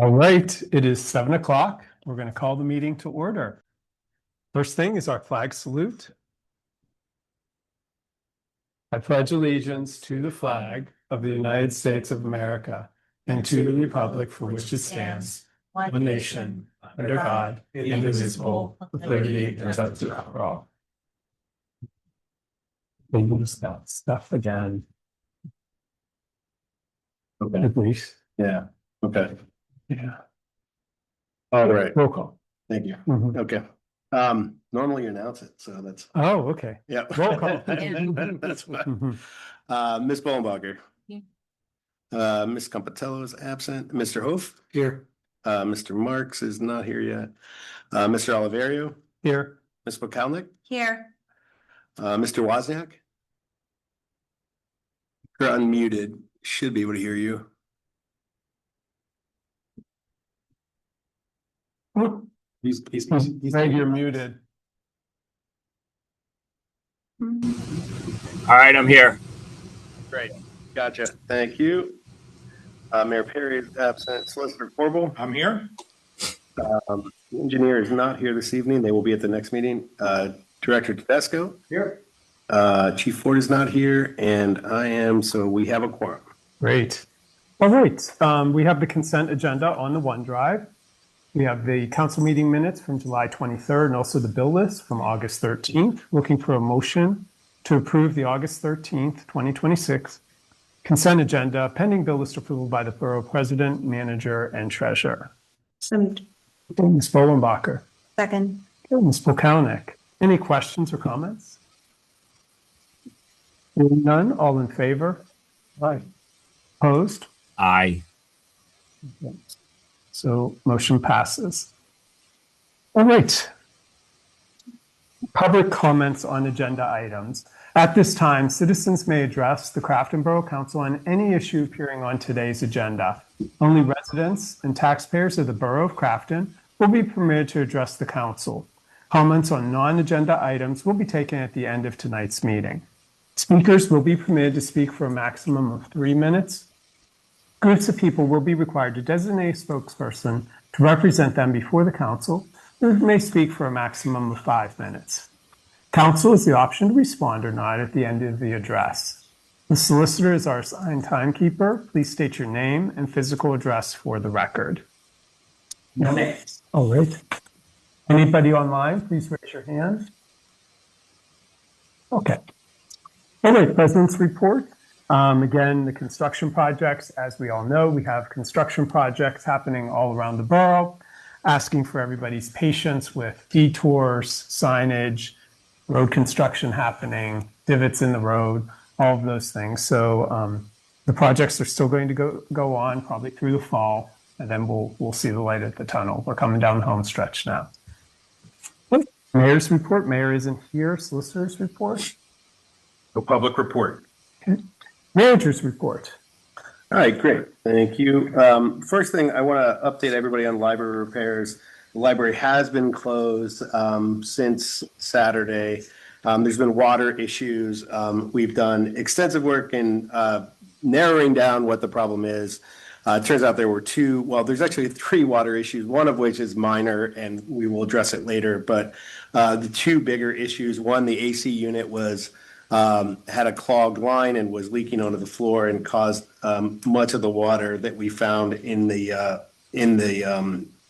All right, it is 7 o'clock. We're going to call the meeting to order. First thing is our flag salute. I pledge allegiance to the flag of the United States of America and to the republic for which it stands, one nation, under God, indivisible, with liberty and justice for all. They use that stuff again. Okay. At least. Yeah. Okay. Yeah. All right. Roll call. Thank you. Mhm. Okay. Normally you announce it, so that's, Oh, okay. yeah. Roll call. That's fine. Mhm. Ms. Bollenbacher. Here. Ms. Campatello is absent. Mr. Hof. Here. Mr. Marks is not here yet. Mr. Oliverio. Here. Ms. Pokalnik. Here. Mr. Wozniak. You're unmuted. Should be able to hear you. He's Right, you're muted. All right, I'm here. Great. Gotcha. Thank you. Mayor Perry is absent. Solicitor Corbel. I'm here. Engineer is not here this evening. They will be at the next meeting. Director Tedesco. Here. Chief Ford is not here, and I am, so we have a quorum. Great. All right, we have the consent agenda on the OneDrive. We have the council meeting minutes from July 23rd and also the bill list from August 13th. Looking for a motion to approve the August 13th, 2026 consent agenda pending bill list approval by the Borough President, Manager, and Treasurer. So moved. Ms. Bollenbacher. Second. Ms. Pokalnik. Any questions or comments? Hearing none, all in favor? Aye. Opposed? Aye. So motion passes. All right. Public comments on agenda items. At this time, citizens may address the Crafton Borough Council on any issue appearing on today's agenda. Only residents and taxpayers of the Borough of Crafton will be permitted to address the council. Comments on non-agenda items will be taken at the end of tonight's meeting. Speakers will be permitted to speak for a maximum of 3 minutes. Groups of people will be required to designate a spokesperson to represent them before the council, who may speak for a maximum of 5 minutes. Council has the option to respond or not at the end of the address. The solicitor is our assigned timekeeper. Please state your name and physical address for the record. No names. All right. Anybody online, please raise your hand. Okay. All right, President's report. Again, the construction projects, as we all know, we have construction projects happening all around the borough, asking for everybody's patience with detours, signage, road construction happening, divots in the road, all of those things. So the projects are still going to go on probably through the fall, and then we'll see the light at the tunnel. We're coming down the home stretch now. Mayor's report. Mayor isn't here. Solicitor's report. No public report. Okay. Manager's report. All right, great. Thank you. First thing, I want to update everybody on library repairs. The library has been closed since Saturday. There's been water issues. We've done extensive work in narrowing down what the problem is. It turns out there were there's actually 3 water issues, one of which is minor, and we will address it later. But the 2 bigger issues, one, the AC unit had a clogged line and was leaking onto the floor and caused much of the water that we found in the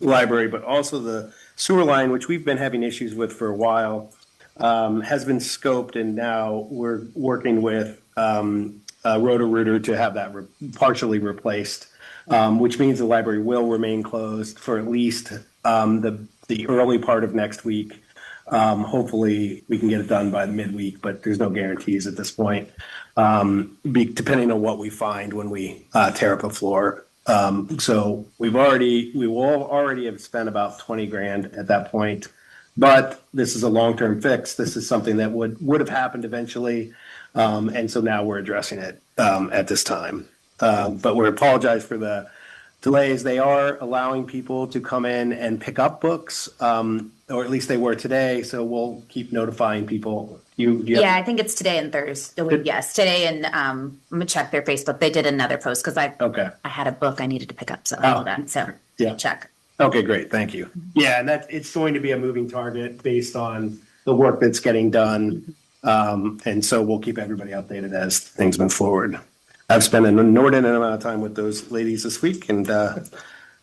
library, but also the sewer line, which we've been having issues with for a while, has been scoped, and now we're working with Roto-Rooter to have that partially replaced, which means the library will remain closed for at least the early part of next week. Hopefully we can get it done by the midweek, but there's no guarantees at this point, depending on what we find when we tear up the floor. So we will already have spent about 20 grand at that point, but this is a long-term fix. This is something that would have happened eventually. And so now we're addressing it at this time. But we apologize for the delays. They are allowing people to come in and pick up books. or at least they were today. So we'll keep notifying people. Yeah, I think it's today and Thursday. Yes, today, and I'm gonna check their Facebook. They did another post because I had a book I needed to pick up, so I know that. So yeah, check. Okay, great, thank you. Yeah, and it's going to be a moving target based on the work that's getting done, and so we'll keep everybody updated as things move forward. I've spent an inordinate amount of time with those ladies this week, and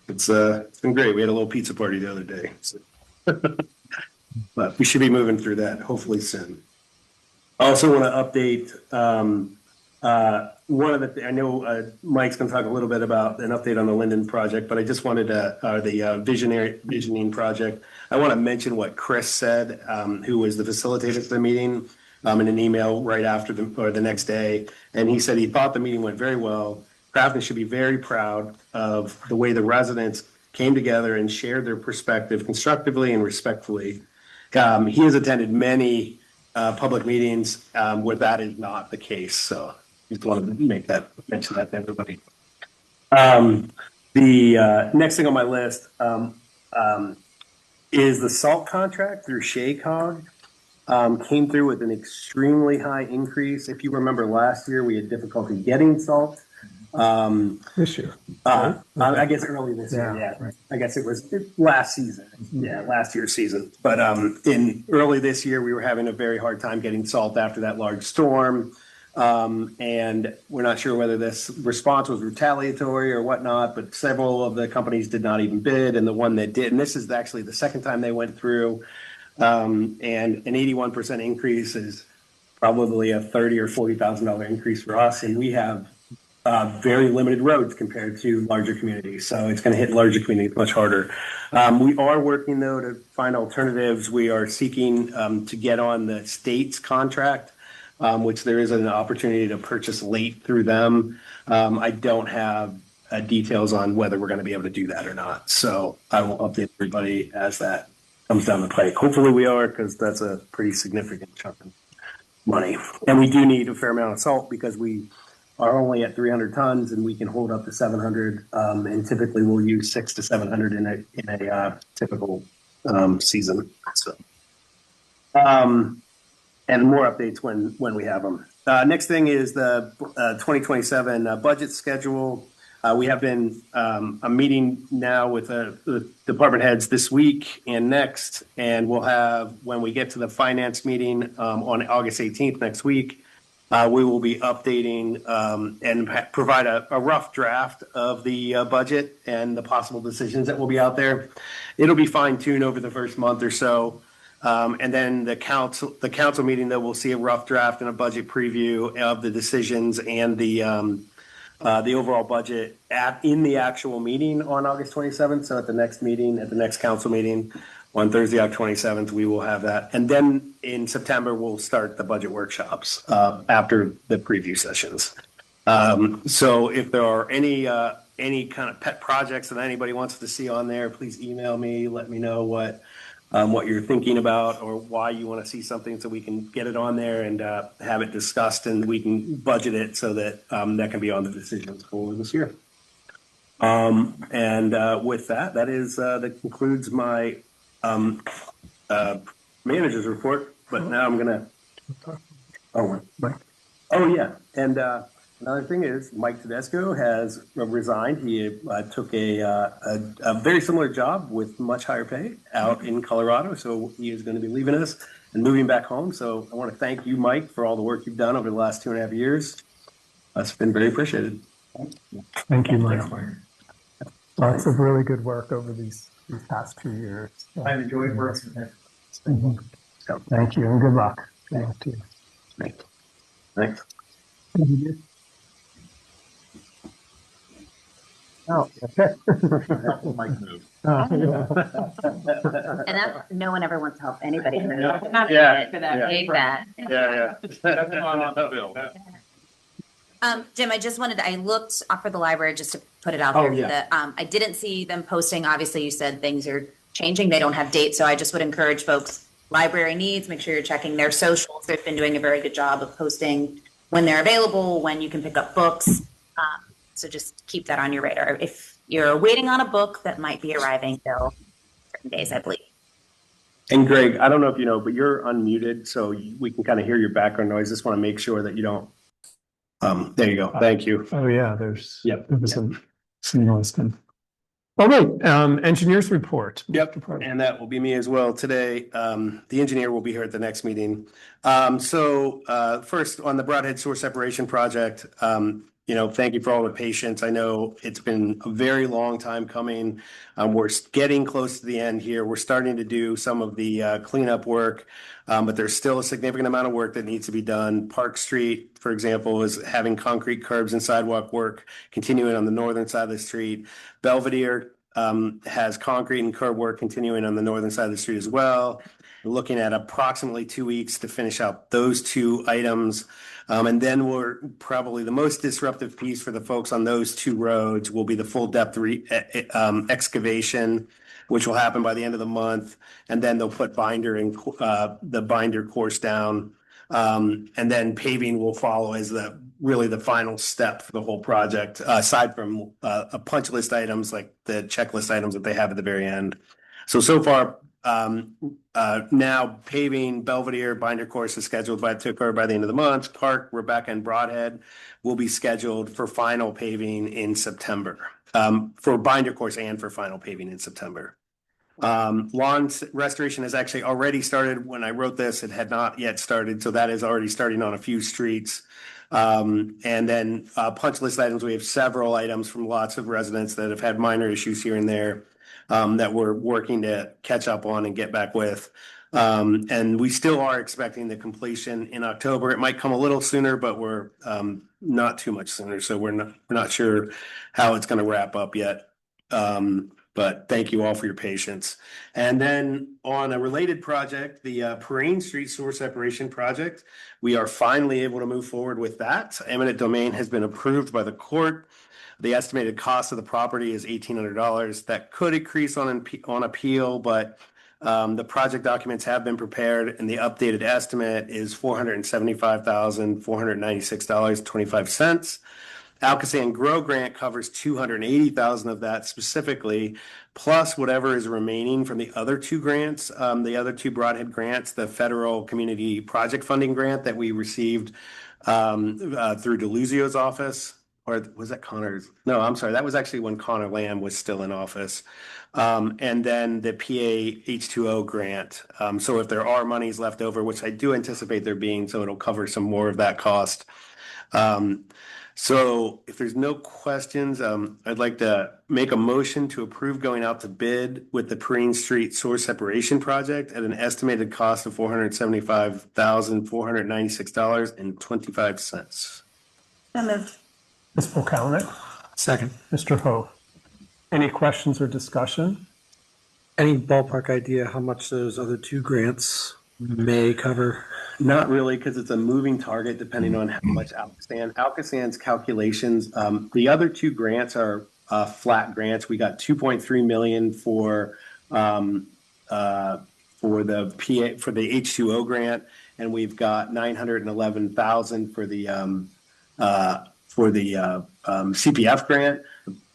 it's been great. We had a little pizza party the other day, so. But we should be moving through that hopefully soon. I also want to update one of the, I know Mike's going to talk a little bit about an update on the Linden project, but I just wanted to, the visioning project. I want to mention what Chris said, who was the facilitator for the meeting, in an email right after the next day. And he said he thought the meeting went very well. Crafton should be very proud of the way the residents came together and shared their perspective constructively and respectfully. He has attended many public meetings where that is not the case. So just wanted to mention that to everybody. The next thing on my list is the salt contract through Shaycog. Came through with an extremely high increase. If you remember last year, we had difficulty getting salt. This year. I guess early this year, yeah. Right. I guess it was last season. Yeah, last year's season. But in early this year, we were having a very hard time getting salt after that large storm. And we're not sure whether this response was retaliatory or whatnot, but several of the companies did not even bid. And the one that did, and this is actually the second time they went through, and an 81% increase is probably a $30,000 or $40,000 increase for us. And we have very limited roads compared to larger communities. So it's going to hit larger communities much harder. We are working, though, to find alternatives. We are seeking to get on the state's contract, which there is an opportunity to purchase late through them. I don't have details on whether we're going to be able to do that or not. So I will update everybody as that comes down the pike. Hopefully we are, because that's a pretty significant chunk of money. And we do need a fair amount of salt because we are only at 300 tons and we can hold up to 700. And typically we'll use 600 to 700 in a typical season. So, and more updates when we have them. Next thing is the 2027 budget schedule. We have been meeting now with the department heads this week and next, and we'll have, when we get to the finance meeting on August 18th next week, we will be updating and provide a rough draft of the budget and the possible decisions that will be out there. It'll be fine-tuned over the first month or so. And then the council meeting, though, we'll see a rough draft and a budget preview of the decisions and the overall budget in the actual meeting on August 27th. So at the next meeting, at the next council meeting on Thursday, August 27th, we will have that. And then in September, we'll start the budget workshops after the preview sessions. So if there are any kind of pet projects that anybody wants to see on there, please email me, let me know what you're thinking about or why you want to see something so we can get it on there and have it discussed and we can budget it so that that can be on the decisions for this year. And with that concludes my manager's report. But now I'm going to, oh yeah. And another thing is Mike Tedesco has resigned. He took a very similar job with much higher pay out in Colorado. So he is going to be leaving us and moving back home. So I want to thank you, Mike, for all the work you've done over the last 2.5 years. That's been very appreciated. Thank you, Mike. Lots of really good work over these past 2 years. I've enjoyed working with him. So, thank you and good luck. Thank you. Thanks. Oh, okay. Mike moved. And that, no one ever wants to help anybody. Yeah. For that. Hate that. Jim, I just wanted to, I looked for the library just to put it out there. Yeah. I didn't see them posting. Obviously, you said things are changing. They don't have dates. So I just would encourage folks, library needs, make sure you're checking their socials. They've been doing a very good job of posting when they're available, when you can pick up books. So just keep that on your radar. If you're waiting on a book that might be arriving till certain days, I believe. And Greg, I don't know if you know, but you're unmuted, so we can kind of hear your background noise. Just want to make sure that you don't. There you go. Thank you. Oh, yeah, there's, Yep. there was some noise then. All right, engineers report. Yep, and that will be me as well today. The engineer will be here at the next meeting. First on the Broadhead Sewer Separation Project, thank you for all the patience. I know it's been a very long time coming. We're getting close to the end here. We're starting to do some of the cleanup work, but there's still a significant amount of work that needs to be done. Park Street, for example, is having concrete curbs and sidewalk work continuing on the northern side of the street. Belvedere has concrete and curb work continuing on the northern side of the street as well. We're looking at approximately 2 weeks to finish out those two items. And then we're probably the most disruptive piece for the folks on those two roads will be the full depth excavation, which will happen by the end of the month. And then they'll put the binder course down. And then paving will follow as really the final step for the whole project, aside from a punch list items like the checklist items that they have at the very end. So far, now paving Belvedere binder course is scheduled to occur by the end of the month. Park, Rebecca, and Broadhead will be scheduled for final paving in September, for binder course and for final paving in September. Lawn restoration has actually already started. When I wrote this, it had not yet started, so that is already starting on a few streets. And then punch list items, we have several items from lots of residents that have had minor issues here and there that we're working to catch up on and get back with. And we still are expecting the completion in October. It might come a little sooner, but we're not too much sooner. So we're not sure how it's going to wrap up yet. But thank you all for your patience. And then on a related project, the Perrine Street Sewer Separation Project, we are finally able to move forward with that. Eminent domain has been approved by the court. The estimated cost of the property is $1,800. That could increase on appeal, but the project documents have been prepared, and the updated estimate is $475,496.25. Alcosan Grow Grant covers $280,000 of that specifically, plus whatever is remaining from the other two grants, the other two Broadhead grants, the Federal Community Project Funding Grant that we received through DeLuzio's office, or was that Connor's? No, I'm sorry. That was actually when Connor Lamb was still in office. And then the PA H2O grant. So if there are monies left over, which I do anticipate there being, so it'll cover some more of that cost. So if there's no questions, I'd like to make a motion to approve going out to bid with the Perrine Street Sewer Separation Project at an estimated cost of $475,496.25. So moved. Ms. Polkownik, Second. Mr. Ho. Any questions or discussion? Any ballpark idea how much those other two grants may cover? Not really, because it's a moving target depending on how much Alcosan's calculations. The other two grants are flat grants. We got $2.3 million for the H2O grant, and we've got $911,000 for the CPF grant.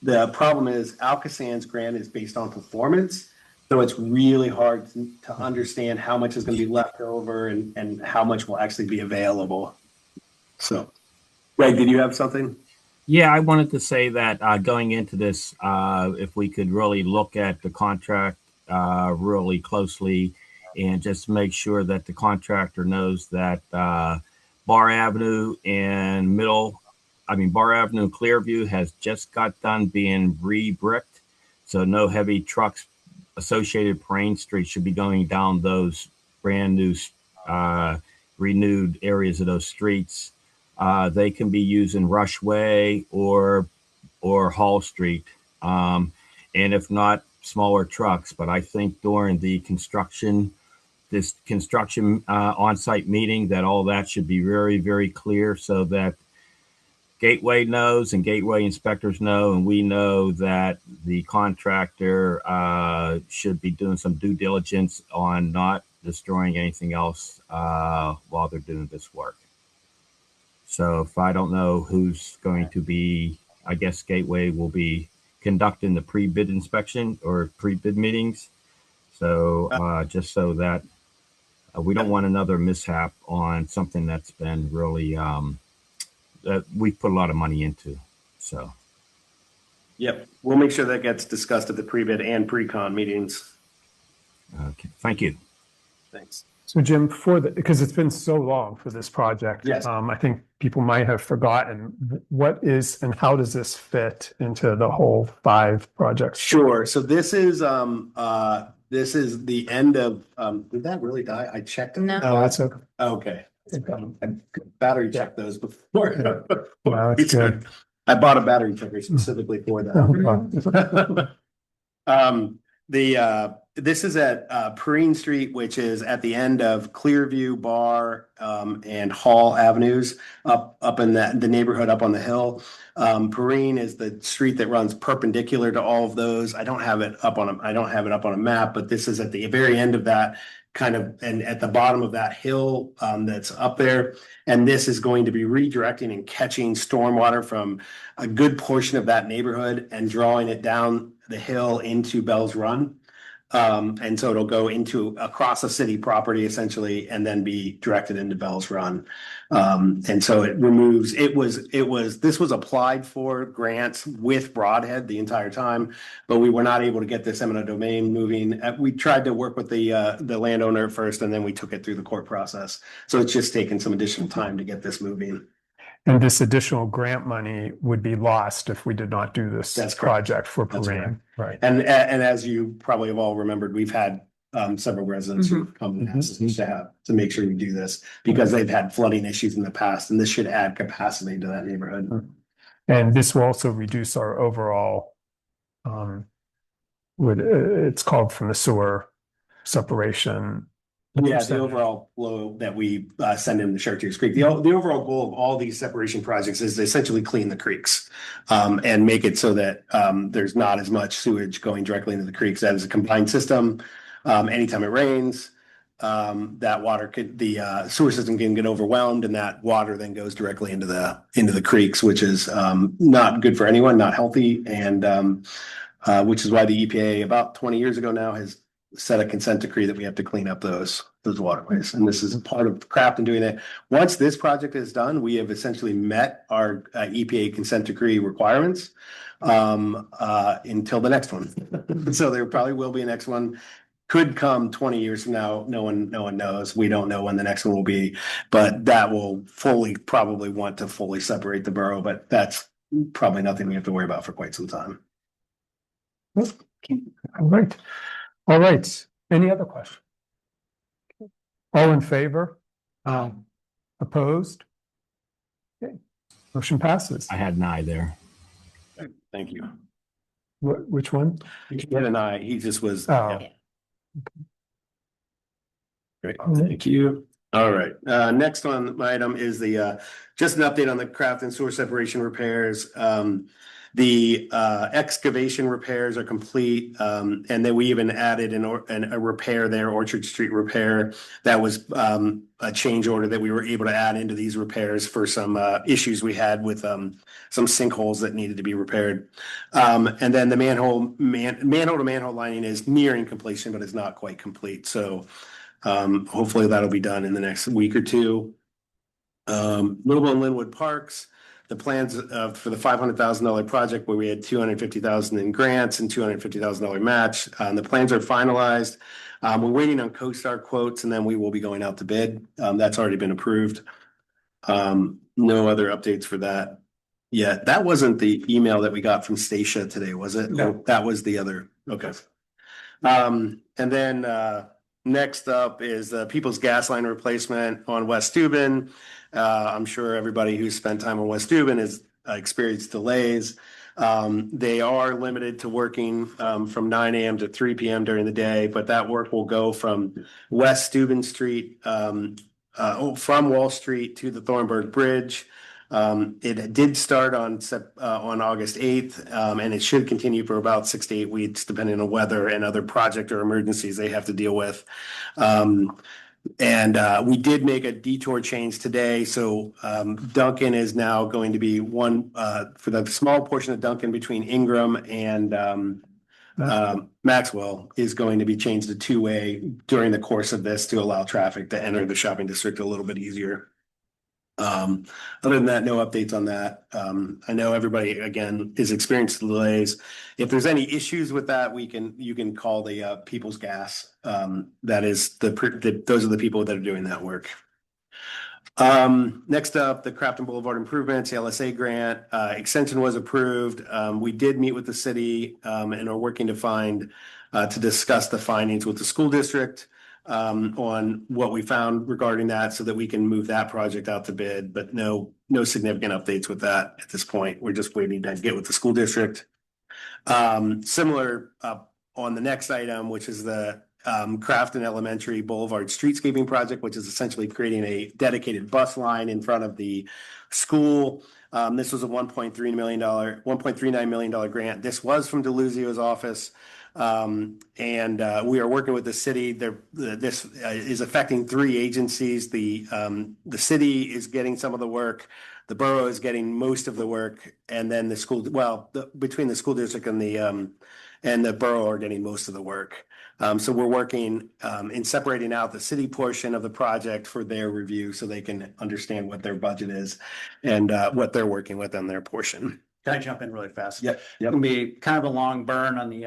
The problem is Alcosan's grant is based on performance. So it's really hard to understand how much is going to be left over and how much will actually be available. So, Greg, did you have something? Yeah, I wanted to say that going into this, if we could really look at the contract really closely and just make sure that the contractor knows that Bar Avenue and Bar Avenue Clearview has just got done being re-bricked. So no heavy trucks associated Perrine Street should be going down those brand new renewed areas of those streets. They can be used in Rush Way or Hall Street, and if not, smaller trucks. But I think during the construction on-site meeting, that all that should be very, very clear, so that Gateway knows and Gateway inspectors know, and we know that the contractor should be doing some due diligence on not destroying anything else while they're doing this work. So if I don't know who's going to be, I guess Gateway will be conducting the pre-bid inspection or pre-bid meetings. So just so that we don't want another mishap on something that's been really that we put a lot of money into. So. Yep, we'll make sure that gets discussed at the pre-bid and pre-con meetings. Okay, thank you. Thanks. So Jim, because it's been so long for this project. Yes. I think people might have forgotten what is and how does this fit into the whole 5 projects? Sure. So this is the end of, did that really die? I checked it. No. Oh, that's okay. Okay. I battery checked those before. Wow, that's good. I bought a battery checker specifically for that. This is at Perrine Street, which is at the end of Clearview, Bar, and Hall Avenues, up in the neighborhood up on the hill. Perrine is the street that runs perpendicular to all of those. I don't have it up on a map, but this is at the very end of that kind of, and at the bottom of that hill that's up there. And this is going to be redirecting and catching stormwater from a good portion of that neighborhood and drawing it down the hill into Bell's Run. And so it'll go across a city property essentially, and then be directed into Bell's Run. And so this was applied for grants with Broadhead the entire time, but we were not able to get this eminent domain moving. We tried to work with the landowner first, and then we took it through the court process. So it's just taken some additional time to get this moving. And this additional grant money would be lost if we did not do this project for Perrine. Right. And as you probably have all remembered, we've had several residents who come and ask us to make sure we do this because they've had flooding issues in the past, and this should add capacity to that neighborhood. And this will also reduce our overall, it's called from the sewer separation. Yeah, the overall flow that we send in the Chartiers Creek. The overall goal of all these separation projects is to essentially clean the creeks and make it so that there's not as much sewage going directly into the creeks. That is a combined system. Anytime it rains, the sewer system can get overwhelmed, and that water then goes directly into the creeks, which is not good for anyone, not healthy, and which is why the EPA about 20 years ago now has set a consent decree that we have to clean up those waterways. And this is a part of Crafton doing that. Once this project is done, we have essentially met our EPA consent decree requirements until the next one. So there probably will be a next one. Could come 20 years from now. No one knows. We don't know when the next one will be, but that will probably want to fully separate the borough, but that's probably nothing we have to worry about for quite some time. Okay. All right. Any other questions? All in favor? Opposed? Okay. Motion passes. I had an eye there. Thank you. Which one? He had an eye. He just was. Oh. Yeah. Great. Thank you. All right. Next on my item is just an update on the Crafton sewer separation repairs. The excavation repairs are complete, and then we even added a repair there, Orchard Street repair. That was a change order that we were able to add into these repairs for some issues we had with some sinkholes that needed to be repaired. And then the manhole to manhole lining is nearing completion, but it's not quite complete. So hopefully that'll be done in the next week or two. Littleville and Linwood Parks. The plans for the $500,000 project where we had $250,000 in grants and $250,000 match. The plans are finalized. We're waiting on CoStar quotes, and then we will be going out to bid. That's already been approved. No other updates for that yet. That wasn't the email that we got from Stacia today, was it? No. That was the other. Okay. And then next up is the People's Gas Line replacement on West Steuben. I'm sure everybody who's spent time on West Steuben has experienced delays. They are limited to working from 9 a.m. to 3 p.m. during the day, but that work will go from West Steuben Street, from Wall Street to the Thornburg Bridge. It did start on August 8th, and it should continue for about 6 to 8 weeks, depending on weather and other project or emergencies they have to deal with. And we did make a detour change today. So Duncan is now going to be one for the small portion of Duncan between Ingram and Maxwell is going to be changed to two-way during the course of this to allow traffic to enter the shopping district a little bit easier. Other than that, no updates on that. I know everybody, again, is experiencing delays. If there's any issues with that, you can call the People's Gas. That is those are the people that are doing that work. Next up, the Crafton Boulevard improvements, the LSA grant, extension was approved. We did meet with the city, and are working to discuss the findings with the school district, on what we found regarding that so that we can move that project out to bid, but no significant updates with that at this point. We're just waiting to get with the school district. Similar, on the next item, which is the Crafton Elementary Boulevard streetscaping project, which is essentially creating a dedicated bus line in front of the school. This was a $1.39 million grant. This was from Deluzio's office. And we are working with the city. This is affecting three agencies. The city is getting some of the work. The borough is getting most of the work, and then the school. Between the school district and the borough are getting most of the work. So we're working in separating out the city portion of the project for their review, so they can understand what their budget is and what they're working with on their portion. Can I jump in really fast? Yep. It's gonna be kind of a long burn on the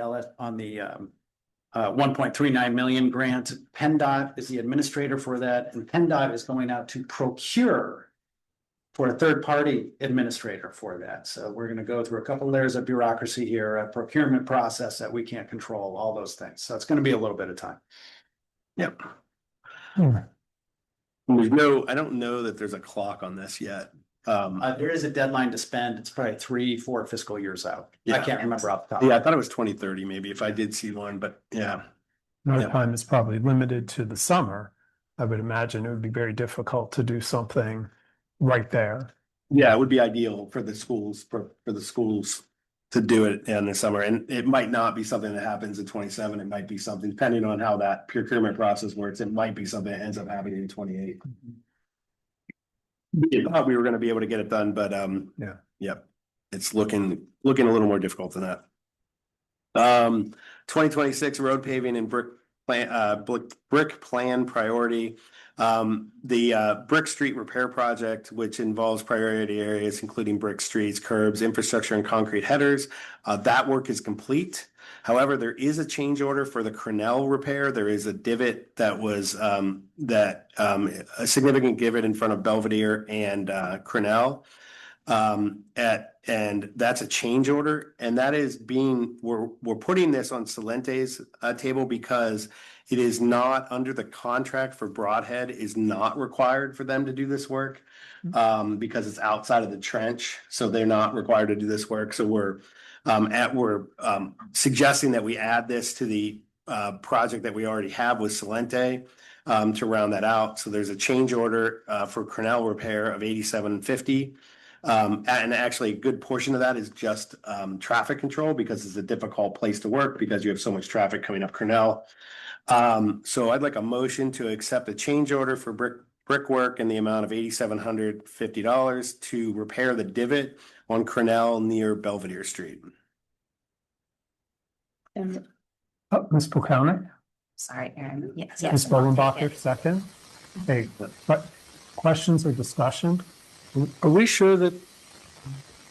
1.39 million grant. PennDOT is the administrator for that, and PennDOT is going out to procure for a third-party administrator for that. So we're gonna go through a couple layers of bureaucracy here, a procurement process that we can't control, all those things. So it's gonna be a little bit of time. Yep. Hmm. I don't know that there's a clock on this yet. There is a deadline to spend. It's probably 3-4 fiscal years out. Yeah. I can't remember off the top. Yeah, I thought it was 2030 maybe, if I did see one, but yeah. Our Yeah. time is probably limited to the summer. I would imagine it would be very difficult to do something right there. Yeah, it would be ideal for the schools, for the schools to do it in the summer. And it might not be something that happens in 27. It might be something, depending on how that procurement process works, it might be something that ends up happening in 28. We thought we were gonna be able to get it done, but Yeah. Yep, it's looking a little more difficult than that. 2026 road paving and brick plan priority. The Brick Street repair project, which involves priority areas including brick streets, curbs, infrastructure, and concrete headers. That work is complete. However, there is a change order for the Cornell repair. There is a divot that was a significant divot in front of Belvedere and Cornell. And that's a change order, and that is we're putting this on Salente's table because it is not under the contract for Broadhead, is not required for them to do this work, because it's outside of the trench, so they're not required to do this work. So we're suggesting that we add this to the project that we already have with Salente, to round that out. So there's a change order for Cornell repair of $87.50. And actually a good portion of that is just traffic control, because it's a difficult place to work because you have so much traffic coming up Cornell. So I'd like a motion to accept a change order for brickwork in the amount of $8,750 to repair the divot on Cornell near Belvedere Street. Ms. Buchanan, Sorry, Aaron. Yes. Ms. Bolenbacher, second. Hey, questions or discussion? Are we sure that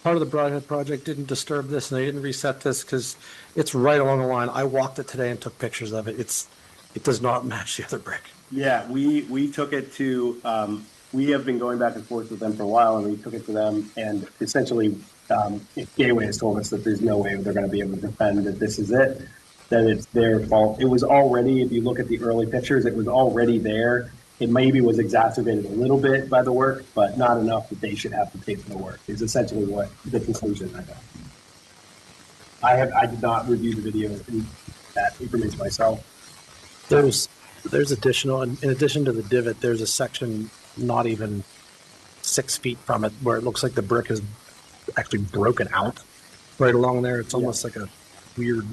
part of the Broadhead project didn't disturb this and they didn't reset this? Because it's right along the line. I walked it today and took pictures of it. It does not match the other brick. Yeah, we took it to, we have been going back and forth with them for a while, and we took it to them, and essentially, Gateway has told us that there's no way they're gonna be able to defend that this is it, that it's their fault. It was already, if you look at the early pictures, it was already there. It maybe was exacerbated a little bit by the work, but not enough that they should have to pay for the work, is essentially what the conclusion I got. I did not review the video and that information myself. There's additional, in addition to the divot, there's a section not even 6 feet from it where it looks like the brick is actually broken out right along there. It's almost like a weird,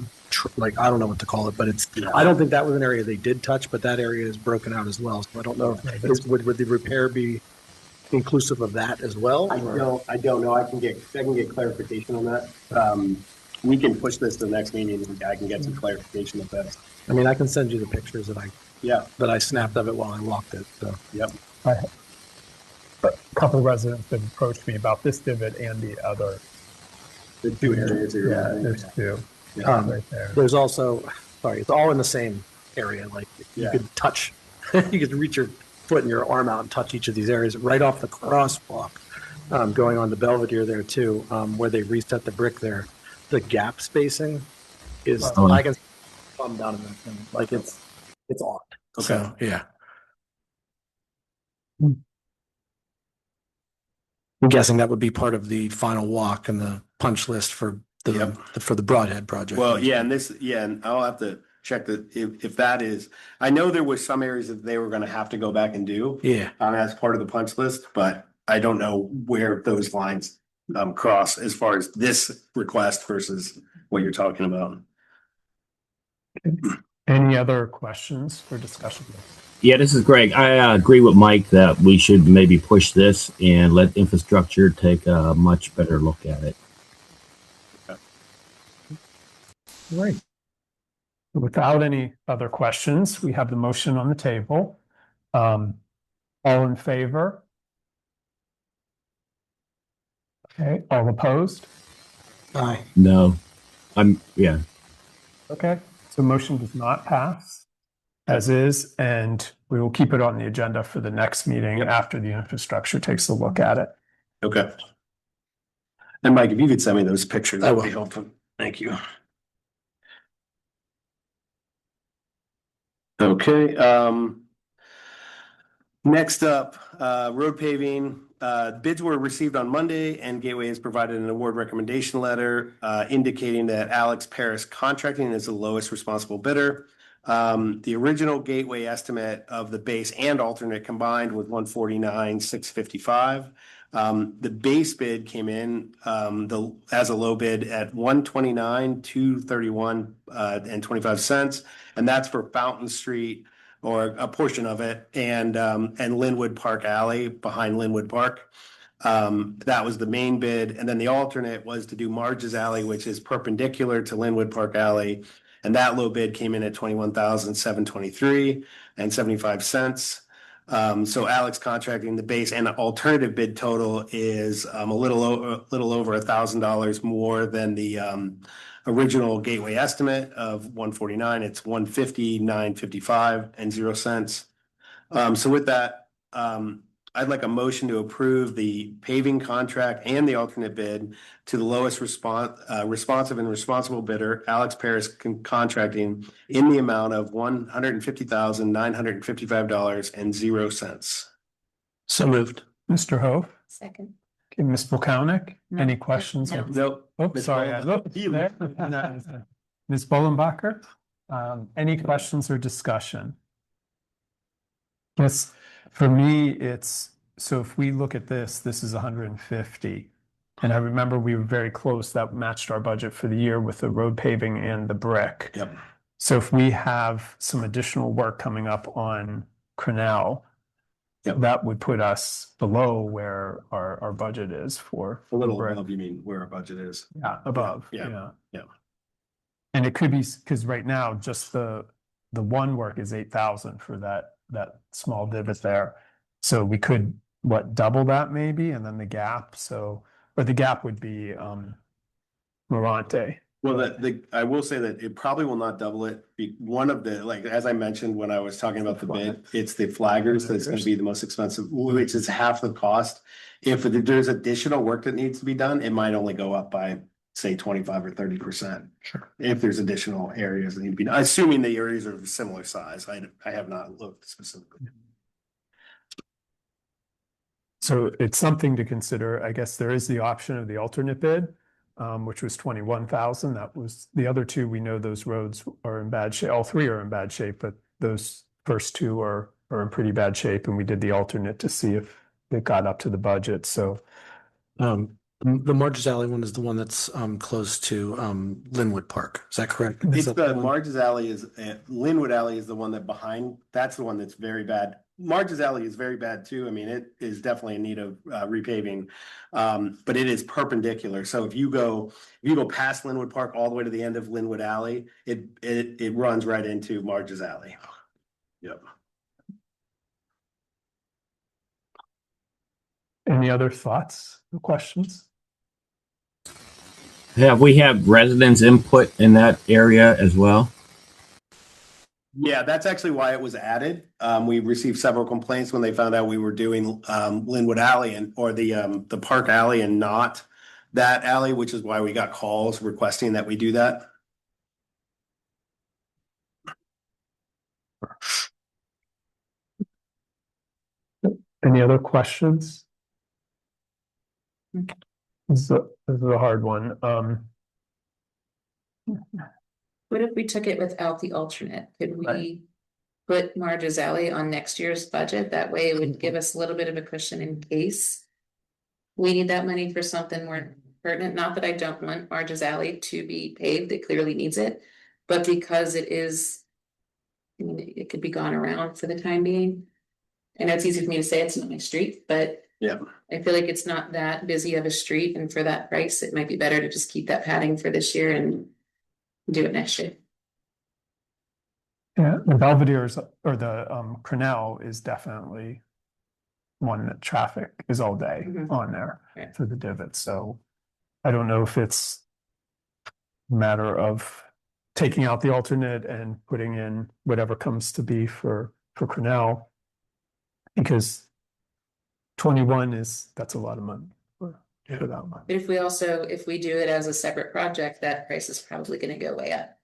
like, I don't know what to call it, but it's, I don't think that was an area they did touch, but that area is broken out as well. So I don't know if would the repair be inclusive of that as well? I don't know. I can get clarification on that. we can push this to the next meeting and I can get some clarification of this. I mean, I can send you the pictures Yeah, that I snapped of it while I walked it. So yep. A couple residents have approached me about this divot and the other. The two areas. Yeah, there's two. Right there. there's also, sorry, it's all in the same area. Like you Yeah. could touch, you could reach your foot and your arm out and touch each of these areas right off the crosswalk. Going on to Belvedere there too, where they reset the brick there. The gap spacing is, I can thumb down in that thing. Like it's odd. Okay. So, yeah. I'm guessing that would be part of the final walk and the punch list for the for the Broadhead project. Well, yeah, and I'll have to check if that is, I know there was some areas that they were gonna have to go back and do. Yeah. As part of the punch list, but I don't know where those lines cross as far as this request versus what you're talking about. Any other questions or discussion? Yeah, this is Greg. I agree with Mike that we should maybe push this and let infrastructure take a much better look at it. Great. Without any other questions, we have the motion on the table. All in favor? Okay, all opposed? Aye. No, yeah. Okay, so motion does not pass as is, and we will keep it on the agenda for the next meeting after the infrastructure takes a look at it. Okay. And Mike, if you could send me those pictures, that would will. be helpful. Thank you. Okay, next up, road paving. Bids were received on Monday and Gateway has provided an award recommendation letter indicating that Alex Paris Contracting is the lowest responsible bidder. The original Gateway estimate of the base and alternate combined was $149,655. The base bid came in as a low bid at $129,231 and 25 cents, and that's for Fountain Street or a portion of it, and Linwood Park Alley behind Linwood Park. That was the main bid, and then the alternate was to do Marge's Alley, which is perpendicular to Linwood Park Alley, and that low bid came in at $21,723 and 75 cents. So Alex Contracting, the base and the alternative bid total is a little over $1,000 more than the original Gateway estimate of $149. It's $159.55 and 0 cents. So with that, I'd like a motion to approve the paving contract and the alternate bid to the lowest responsive and responsible bidder, Alex Paris Contracting, in the amount of $150,955 and 0 cents. So moved. Mr. Hove? Second. Okay, Ms. Bulkownik, No. any questions? No. Nope. Oh, Ms. sorry, I looked there. Ms. Bollenbacher, any questions or discussion? Yes, for me, so if we look at this is 150. And I remember we were very close, that matched our budget for the year with the road paving and the brick. Yep. So if we have some additional work coming up on Cornell, that would put us below where our budget is for. A little brick. above, you mean where our budget is? Yeah, above, Yeah. And it could be, because right now, just the one work is 8,000 for that small divot there. So we could, double that maybe, and then the gap, or the gap would be Morante. Well, I will say that it probably will not double it. One of the, like, as I mentioned, when I was talking about the bid, it's the flaggers that's gonna be the most expensive, which is half the cost. If there's additional work that needs to be done, it might only go up by, say, 25 or 30%. Sure. If there's additional areas that need to be done, assuming the areas are of similar size. I have not looked specifically. So it's something to consider. I guess there is the option of the alternate bid, which was 21,000. That was the other two. We know those roads are in bad shape. All three are in bad shape, but those first two are in pretty bad shape. And we did the alternate to see if it got up to the budget. So, the Marge's Alley one is the one that's close to Linwood Park. Is that correct? It's the Marge's Alley Linwood Alley is the one that behind, that's the one that's very bad Marge's Alley is very bad too. I mean, it is definitely in need of repaving. But it is perpendicular. So if you go past Linwood Park all the way to the end of Linwood Alley, it runs right into Marge's Alley. Yep. Any other thoughts or questions? Have we had residents input in that area as well? Yeah, that's actually why it was added. We received several complaints when they found out we were doing Linwood Alley or the Park Alley and not that alley, which is why we got calls requesting that we do that. Any other questions? This is a hard one. What if we took it without the alternate? Could we Right. put Marge's Alley on next year's budget? That way it would give us a little bit of a cushion in case we need that money for something more pertinent. Not that I don't want Marge's Alley to be paved, it clearly needs it, but because it is, I mean, it could be gone around for the time being. I know it's easy for me to say it's not my street, but Yeah. I feel like it's not that busy of a street, and for that price, it might be better to just keep that padding for this year and do it next year. Yeah, the Belvedere's or the Cornell is definitely one that traffic is all day on there Right. for the divots. So I don't know if it's a matter of taking out the alternate and putting in whatever comes to be for Cornell. Because 21 that's a lot of money for that one. But if we do it as a separate project, that price is probably gonna go way up.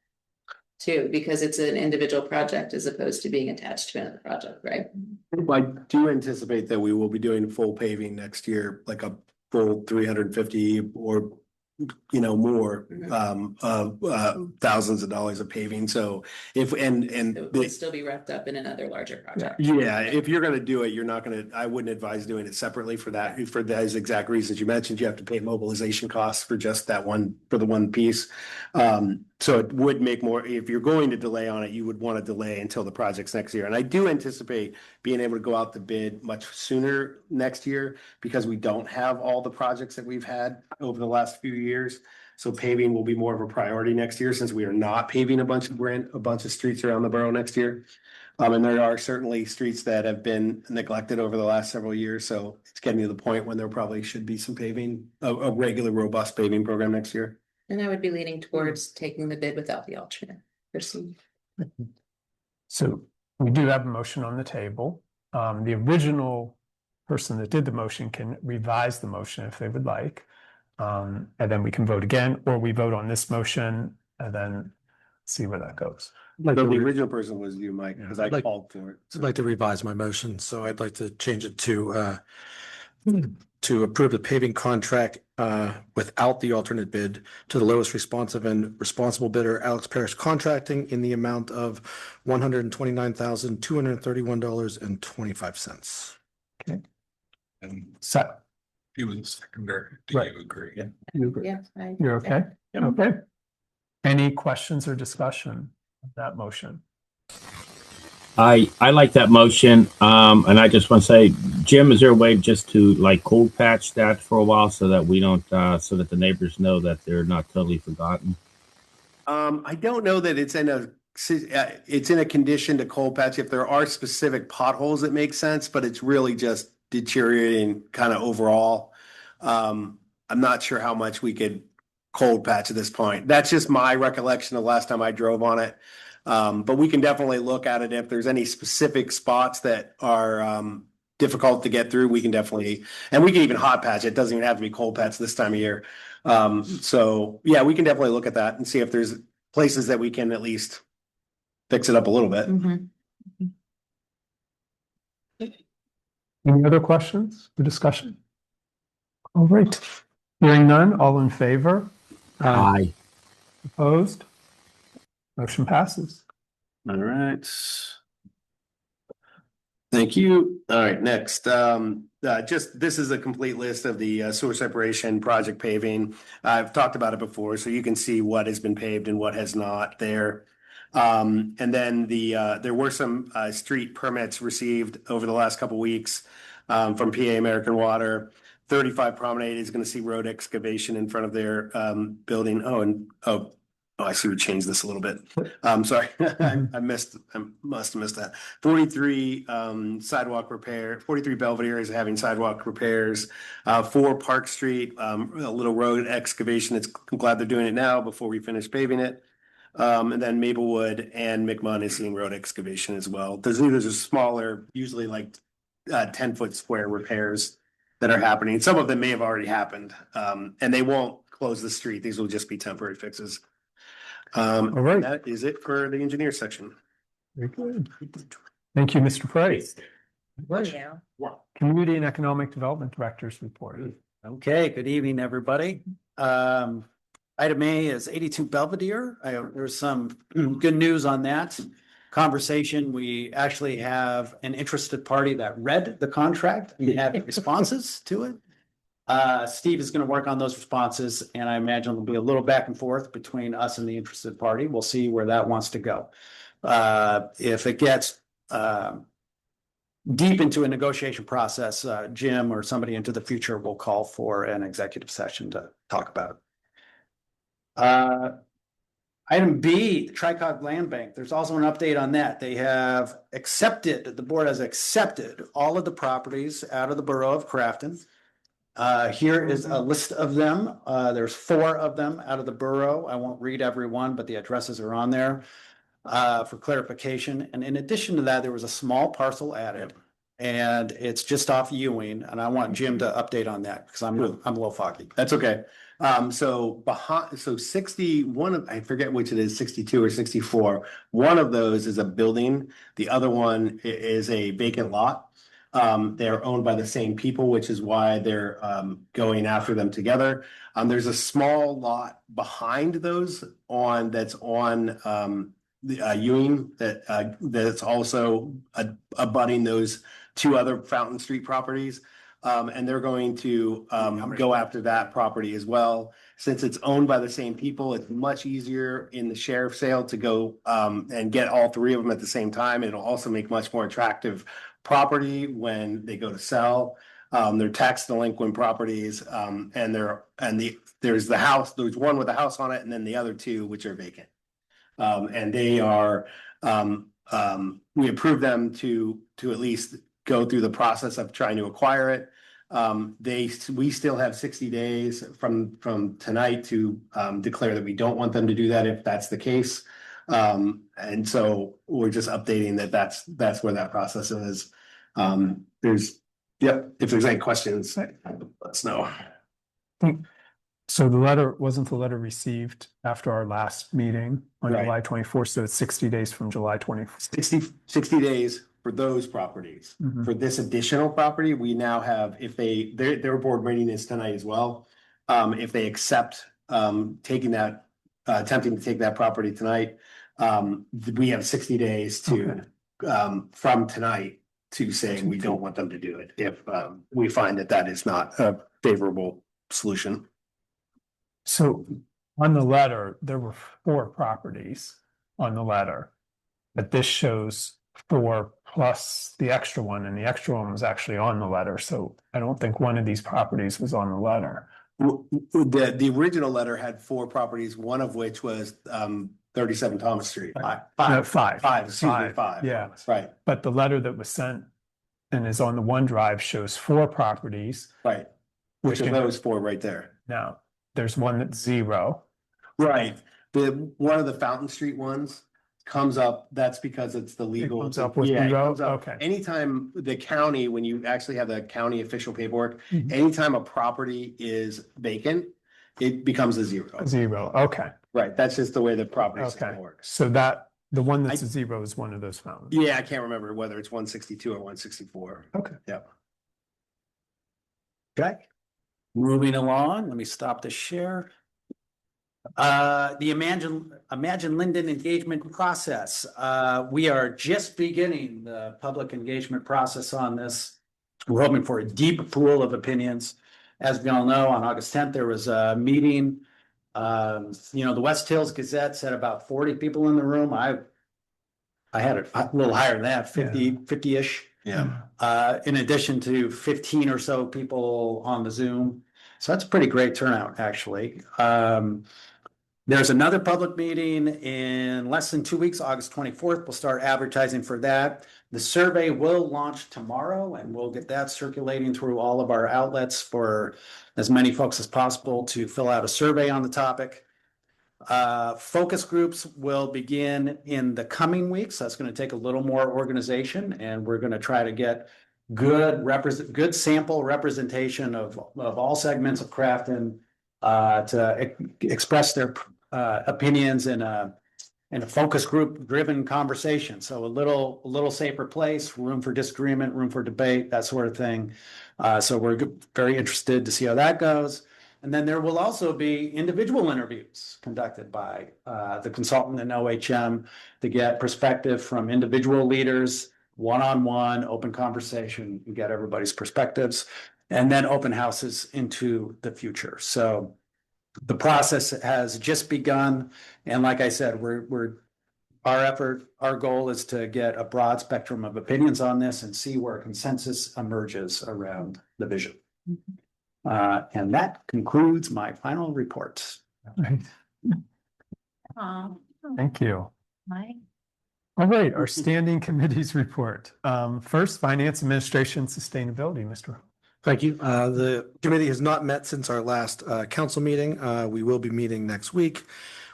Too, because it's an individual project as opposed to being attached to another project, right? I do anticipate that we will be doing full paving next year, like a full 350 or more thousands of dollars of paving. So if It would still be wrapped up in another larger project. yeah, if you're gonna do it, I wouldn't advise doing it separately for those exact reasons you mentioned. You have to pay mobilization costs for just that for the one piece. So it would make more, if you're going to delay on it, you would want to delay until the project's next year. And I do anticipate being able to go out the bid much sooner next year because we don't have all the projects that we've had over the last few years. So paving will be more of a priority next year since we are not paving a bunch of streets around the borough next year. And there are certainly streets that have been neglected over the last several years. So it's getting to the point when there probably should be some paving, a regular robust paving program next year. And I would be leaning towards taking the bid without the alternate. Personally. So we do have a motion on the table. The original person that did the motion can revise the motion if they would like. And then we can vote again, or we vote on this motion and then see where that goes. The original person was you, Mike, because I Like- called for it. I'd like to revise my motion, so I'd like to change it to approve the paving contract without the alternate bid to the lowest responsive and responsible bidder, Alex Parrish Contracting, in the amount of $129,231.25. And So, he was a seconder. Do Right. you agree? you agree? Yeah. You're okay? Yep. Okay. Any questions or discussion on that motion? I like that motion. And I just want to say, Jim, is there a way just to like cold patch that for a while so that we don't, so that the neighbors know that they're not totally forgotten? I don't know that it's in a condition to cold patch. If there are specific potholes, it makes sense, but it's really just deteriorating kind of overall. I'm not sure how much we could cold patch at this point. That's just my recollection of the last time I drove on it. But we can definitely look at it. If there's any specific spots that are difficult to get through, we can definitely, and we can even hot patch it. It doesn't even have to be cold patch this time of year. So yeah, we can definitely look at that and see if there's places that we can at least fix it up a little bit. Any other questions or discussion? All right. Hearing none, all in favor? Aye. Opposed? Motion passes. All right. Thank you. All right, next, this is a complete list of the sewer separation project paving. I've talked about it before, so you can see what has been paved and what has not there. And then there were some street permits received over the last couple weeks from PA American Water. 35 Promenade is going to see road excavation in front of their building. Oh, I see we changed this a little bit. Sorry, I must have missed that. 43 sidewalk repair, 43 Belvedere is having sidewalk repairs. 4 Park Street, a little road excavation. I'm glad they're doing it now before we finish paving it. And then Maplewood and McMahon is seeing road excavation as well. There's a smaller, usually like 10-foot square repairs that are happening. Some of them may have already happened, and they won't close the street. These will just be temporary fixes. All right. That is it for the engineer section. Very good. Thank you, Mr. Price. Community and Economic Development Director's report. Okay, good evening, everybody. Item A is 82 Belvedere. There's some good news on that conversation. We actually have an interested party that read the contract and have responses to it. Steve is going to work on those responses, and I imagine there'll be a little back and forth between us and the interested party. We'll see where that wants to go. If it gets deep into a negotiation process, Jim or somebody into the future will call for an executive session to talk about it. Item B, the Tricog Land Bank. There's also an update on that. They have accepted, the board has accepted all of the properties out of the borough of Crafton. Here is a list of them. There's 4 of them out of the borough. I won't read every one, but the addresses are on there for clarification. And in addition to that, there was a small parcel added, and it's just off Ewing. And I want Jim to update on that because I'm a little foggy. That's okay. So 61 of, I forget which it is, 62 or 64. One of those is a building. The other one is a vacant lot. They're owned by the same people, which is why they're going after them together. There's a small lot behind those that's on Ewing that's also abutting those 2 other Fountain Street properties. And they're going to go after that property as well. Since it's owned by the same people, it's much easier in the sheriff's sale to go and get all 3 of them at the same time. It'll also make much more attractive property when they go to sell. They're tax delinquent properties, and there's the house. There's one with a house on it, and then the other 2 which are vacant. And they are we approve them to at least go through the process of trying to acquire it. We still have 60 days from tonight to declare that we don't want them to do that if that's the case. And so we're just updating that's where that process is. If there's any questions, let us know. So wasn't the letter received after our last meeting on July 24th? So it's 60 days from July 24th. 60 days for those properties. Mhm. For this additional property, we now have, if their board meeting is tonight as well. If they accept attempting to take that property tonight, we have 60 days to from tonight to say we don't want them to do it if we find that is not a favorable solution. So on the letter, there were 4 properties on the letter, but this shows 4 plus the extra one, and the extra one was actually on the letter. So I don't think one of these properties was on the letter. The original letter had 4 properties, one of which was 37 Thomas Street. Five. Five. Yeah. Right. But the letter that was sent and is on the OneDrive shows 4 properties. Right. Which of those 4 right there? Now, there's one that's 0. Right. One of the Fountain Street ones comes up, that's because it's the legal. It comes up with Yeah, it 0? comes up. Okay. Anytime the county, when you actually have the county official paperwork, Mhm. anytime a property is vacant, it becomes a 0. 0, okay. Right, that's just the way the property system Okay. works. So the one that's a 0 is one of those fountains. Yeah, I can't remember whether it's 162 or 164. Okay. Yep. Okay. Moving along, let me stop the share. The Imagine Linden engagement process. We are just beginning the public engagement process on this. We're hoping for a deep pool of opinions. As we all know, on August 10th, there was a meeting The West Hills Gazette said about 40 people in the room. I had it a little higher than that, 50-ish. Yeah. In addition to 15 or so people on the Zoom. So that's a pretty great turnout, actually. There's another public meeting in less than 2 weeks, August 24th. We'll start advertising for that. The survey will launch tomorrow, and we'll get that circulating through all of our outlets for as many folks as possible to fill out a survey on the topic. Focus groups will begin in the coming weeks. That's going to take a little more organization, and we're going to try to get good sample representation of all segments of Crafton to express their opinions in a focus group driven conversation. So a little safer place, room for disagreement, room for debate, that sort of thing. So we're very interested to see how that goes. And then there will also be individual interviews conducted by the consultant in OHM to get perspective from individual leaders, one-on-one, open conversation, and get everybody's perspectives, and then open houses into the future. So the process has just begun. And like I said, our goal is to get a broad spectrum of opinions on this and see where consensus emerges around the vision. And that concludes my final report. Right. Thank you. All right, our standing committees report. First, Finance Administration Sustainability, Mr. Thank you. The committee has not met since our last council meeting. We will be meeting next week.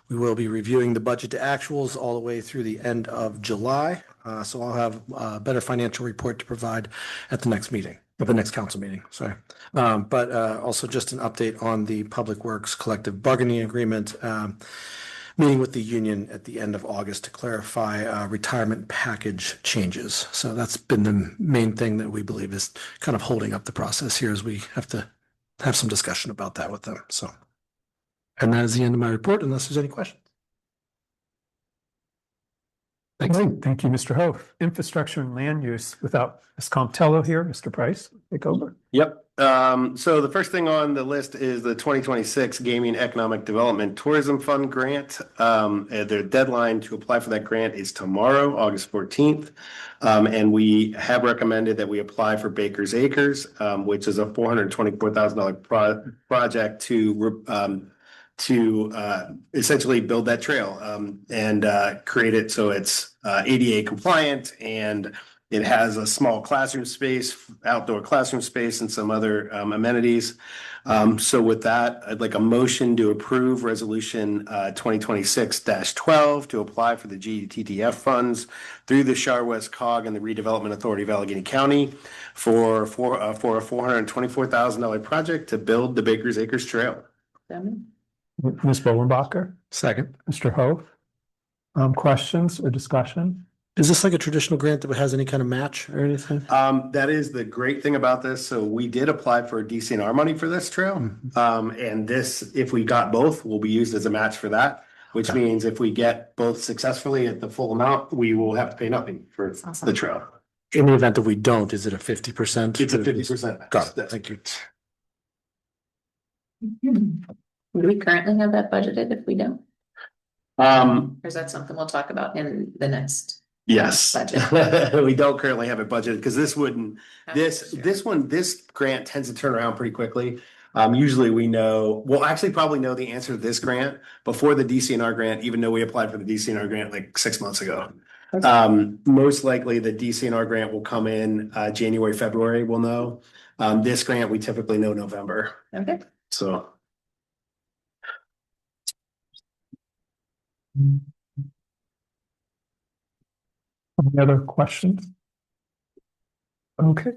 We will be reviewing the budget to actuals all the way through the end of July. So I'll have a better financial report to provide at the next meeting, at the next council meeting, sorry. But also just an update on the Public Works Collective Bargaining Agreement, meeting with the union at the end of August to clarify retirement package changes. So that's been the main thing that we believe is kind of holding up the process here, as we have to have some discussion about that with them. So, and that is the end of my report, unless there's any questions. Thanks. All right, thank you, Mr. Hof. Infrastructure and land use, without Ms. Comptello here, Mr. Price, take over. Yep. So the first thing on the list is the 2026 Gaming Economic Development Tourism Fund grant. The deadline to apply for that grant is tomorrow, August 14th. And we have recommended that we apply for Baker's Acres, which is a $424,000 project to essentially build that trail and create it so it's ADA compliant, and it has a small classroom space, outdoor classroom space, and some other amenities. So with that, I'd like a motion to approve resolution 2026-12 to apply for the GTTF funds through the Shar West COG and the Redevelopment Authority of Allegheny County for a $424,000 project to build the Baker's Acres Trail. Ms. Bowenbacher, Second. Mr. Hof. Questions or discussion? Is this like a traditional grant that has any kind of match or anything? That is the great thing about this. So we did apply for DCNR money for this trail. And this, if we got both, will be used as a match for that, which means if we get both successfully at the full amount, we will have to pay nothing for the trail. In the event that we don't, is it a 50%? It's a 50%. Got it. Thank you. Do we currently have that budgeted if we don't? Or is that something we'll talk about in the next? Yes, Budget. we don't currently have it budgeted because this grant tends to turn around pretty quickly. Usually we'll actually probably know the answer to this grant before the DCNR grant, even though we applied for the DCNR grant like 6 months ago. Most likely the DCNR grant will come in January, February, we'll know. This grant, we typically know November. Okay. So. Any other questions? Okay.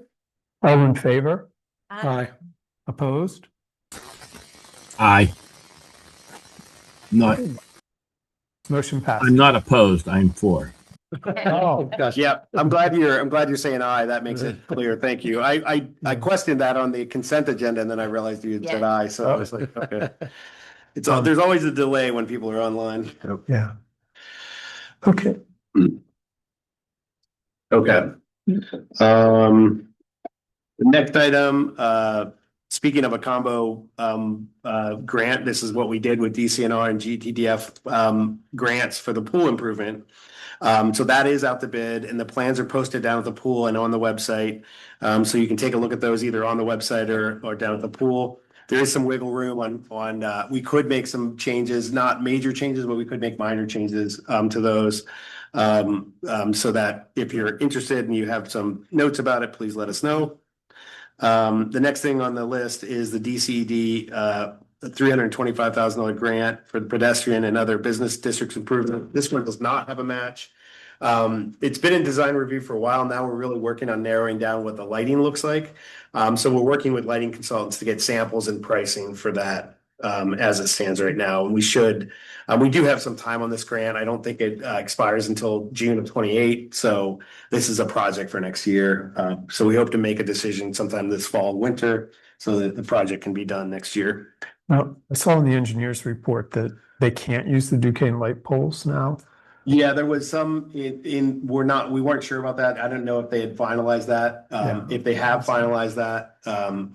All in favor? Aye. Opposed? Aye. Not, Motion passed. I'm not opposed. I'm for. Oh, Gosh. Yeah, I'm glad you're saying aye. That makes it clear. Thank you. I questioned that on the consent agenda, and then I realized you had said aye. So I was like, okay. There's always a delay when people are online. yeah. Okay. Okay. The next item, speaking of a combo grant, this is what we did with DCNR and GTDF grants for the pool improvement. So that is out to bid, and the plans are posted down at the pool and on the website. So you can take a look at those either on the website or down at the pool. There is some wiggle room on we could make some changes, not major changes, but we could make minor changes to those. So that if you're interested and you have some notes about it, please let us know. The next thing on the list is the DCD $325,000 grant for the pedestrian and other business districts improvement. This one does not have a match. It's been in design review for a while now. We're really working on narrowing down what the lighting looks like. So we're working with lighting consultants to get samples and pricing for that as it stands right now. And we do have some time on this grant. I don't think it expires until June of 28. So this is a project for next year. So we hope to make a decision sometime this fall, winter, so that the project can be done next year. Now, I saw in the engineer's report that they can't use the Duquesne light poles now. Yeah, there was some we weren't sure about that. I don't know if they had finalized that. If they have finalized that,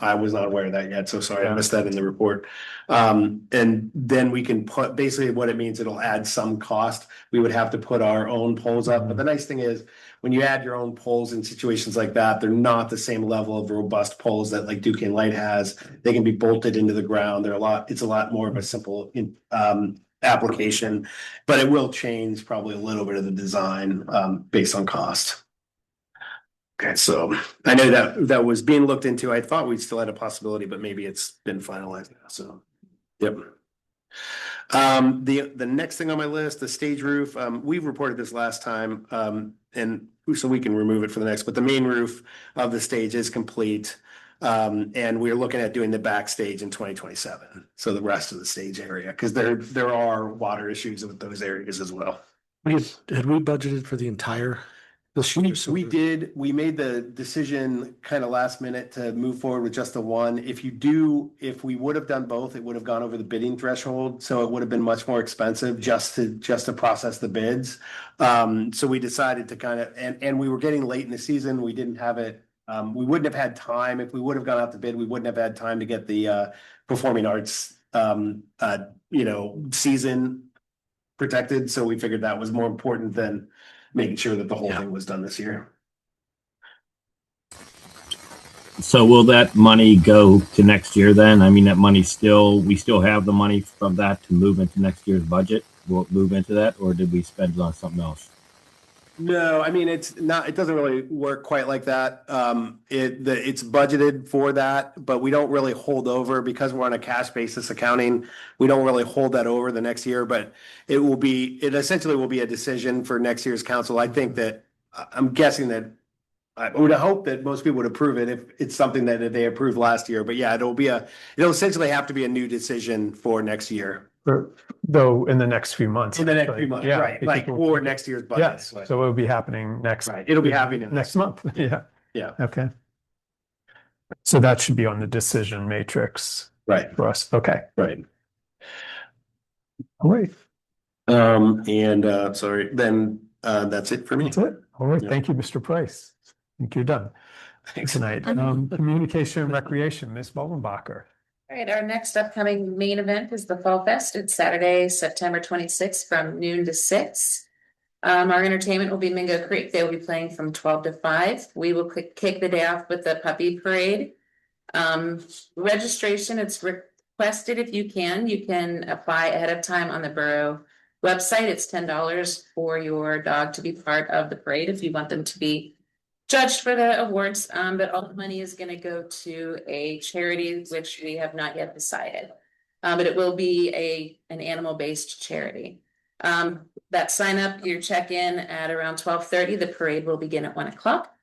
I was not aware of that yet. So sorry, I missed that in the report. And then we can put, basically what it means, it'll add some cost. We would have to put our own poles up. But the nice thing is when you add your own poles in situations like that, they're not the same level of robust poles that like Duquesne Light has. They can be bolted into the ground. It's a lot more of a simple application, but it will change probably a little bit of the design based on cost. Okay, so I know that was being looked into. I thought we still had a possibility, but maybe it's been finalized now. So, yep. The next thing on my list, the stage roof. We've reported this last time, and so we can remove it for the next. But the main roof of the stage is complete. And we're looking at doing the backstage in 2027. So the rest of the stage area, because there are water issues with those areas as well. Had we budgeted for the entire? We did. We made the decision kind of last minute to move forward with just the one. If we would have done both, it would have gone over the bidding threshold. So it would have been much more expensive just to process the bids. So we decided to kind of, and we were getting late in the season. We didn't have it. We wouldn't have had time if we would have gone out to bid. We wouldn't have had time to get the performing arts, season protected. So we figured that was more important than making sure that the whole thing was done this year. So will that money go to next year then? I mean, that money we still have the money from that to move into next year's budget? Will it move into that, or did we spend it on something else? No, I mean, it doesn't really work quite like that. It's budgeted for that, but we don't really hold over because we're on a cash basis accounting. We don't really hold that over the next year, but it essentially will be a decision for next year's council. I think that I'm guessing that I would hope that most people would approve it if it's something that they approved last year. But yeah, it'll essentially have to be a new decision for next year. Though in the next few months. In the next few months, right? Like for next year's budget. Yes, so it will be happening next. Right, it'll be happening next month. Yeah. Yeah. Okay. So that should be on the decision matrix. Right. For us. Okay. Right. All right. Sorry, then that's it for me. That's it. All right. Yeah. Thank you, Mr. Price. I think you're done. Thanks tonight. Communication and recreation, Ms. Bollenbacher. All right, our next upcoming main event is the Fall Fest. It's Saturday, September 26th from noon to 6. Our entertainment will be Mingo Creek. They will be playing from 12 to 5. We will kick the day off with the puppy parade. Registration, it's requested if you can. You can apply ahead of time on the Borough website. It's $10 for your dog to be part of the parade if you want them to be judged for the awards, but all the money is going to go to a charity, which we have not yet decided. But it will be an animal-based charity. That sign up, your check-in at around 12:30. The parade will begin at 1 o'clock.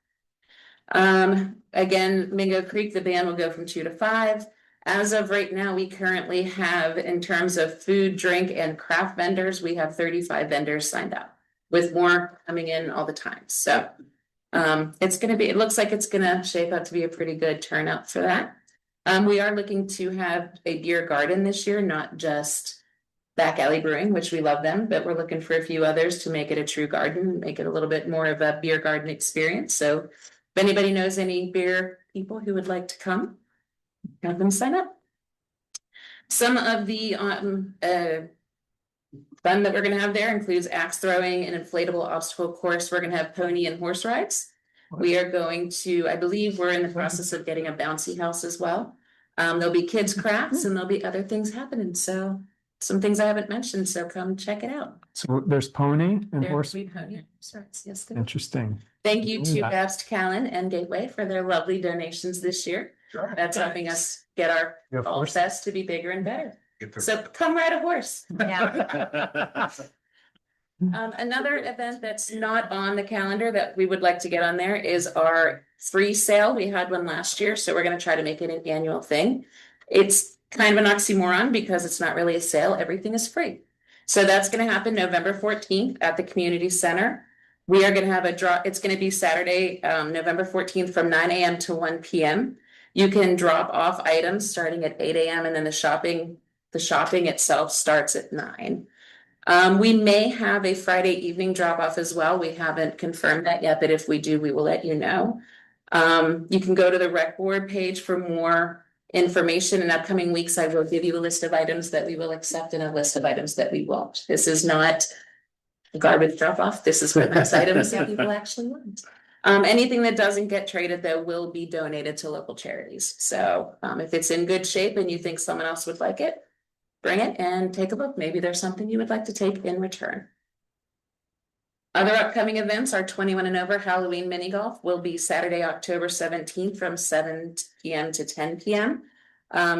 Again, Mingo Creek, the band will go from 2 to 5. As of right now, we currently have, in terms of food, drink, and craft vendors, we have 35 vendors signed up, with more coming in all the time. So it looks like it's gonna shape up to be a pretty good turnout for that. We are looking to have a beer garden this year, not just Back Alley Brewing, which we love them, but we're looking for a few others to make it a true garden, make it a little bit more of a beer garden experience. So if anybody knows any beer people who would like to come, have them sign up. Some of the fun that we're gonna have there includes axe throwing, an inflatable obstacle course. We're gonna have pony and horse rides. We are going to, I believe we're in the process of getting a bouncy house as well. There'll be kids crafts and there'll be other things happening. So some things I haven't mentioned, so come check it out. So there's pony and There horse. will be pony and horse rides. Yes, there will. Interesting. Thank you to Yeah. Babs Callan and Gateway for their lovely donations this year. Sure. That's helping us get our You have fall horse? fest to be bigger and better. Get the- So come ride a horse. Yeah. Another event that's not on the calendar that we would like to get on there is our free sale. We had one last year, so we're gonna try to make it an annual thing. It's kind of an oxymoron because it's not really a sale, everything is free. So that's gonna happen November 14th at the community center. We are gonna have a draw, it's gonna be Saturday, November 14th from 9 AM to 1 PM. You can drop off items starting at 8 AM and then the shopping itself starts at 9. We may have a Friday evening drop off as well. We haven't confirmed that yet, but if we do, we will let you know. You can go to the rec board page for more information. In upcoming weeks, I will give you a list of items that we will accept and a list of items that we won't. This is not a garbage drop off. This is for those items that people actually want. Anything that doesn't get traded though will be donated to local charities. So if it's in good shape and you think someone else would like it, bring it and take a look. Maybe there's something you would like to take in return. Other upcoming events are 21 and over Halloween mini golf will be Saturday, October 17th from 7 PM to 10 PM.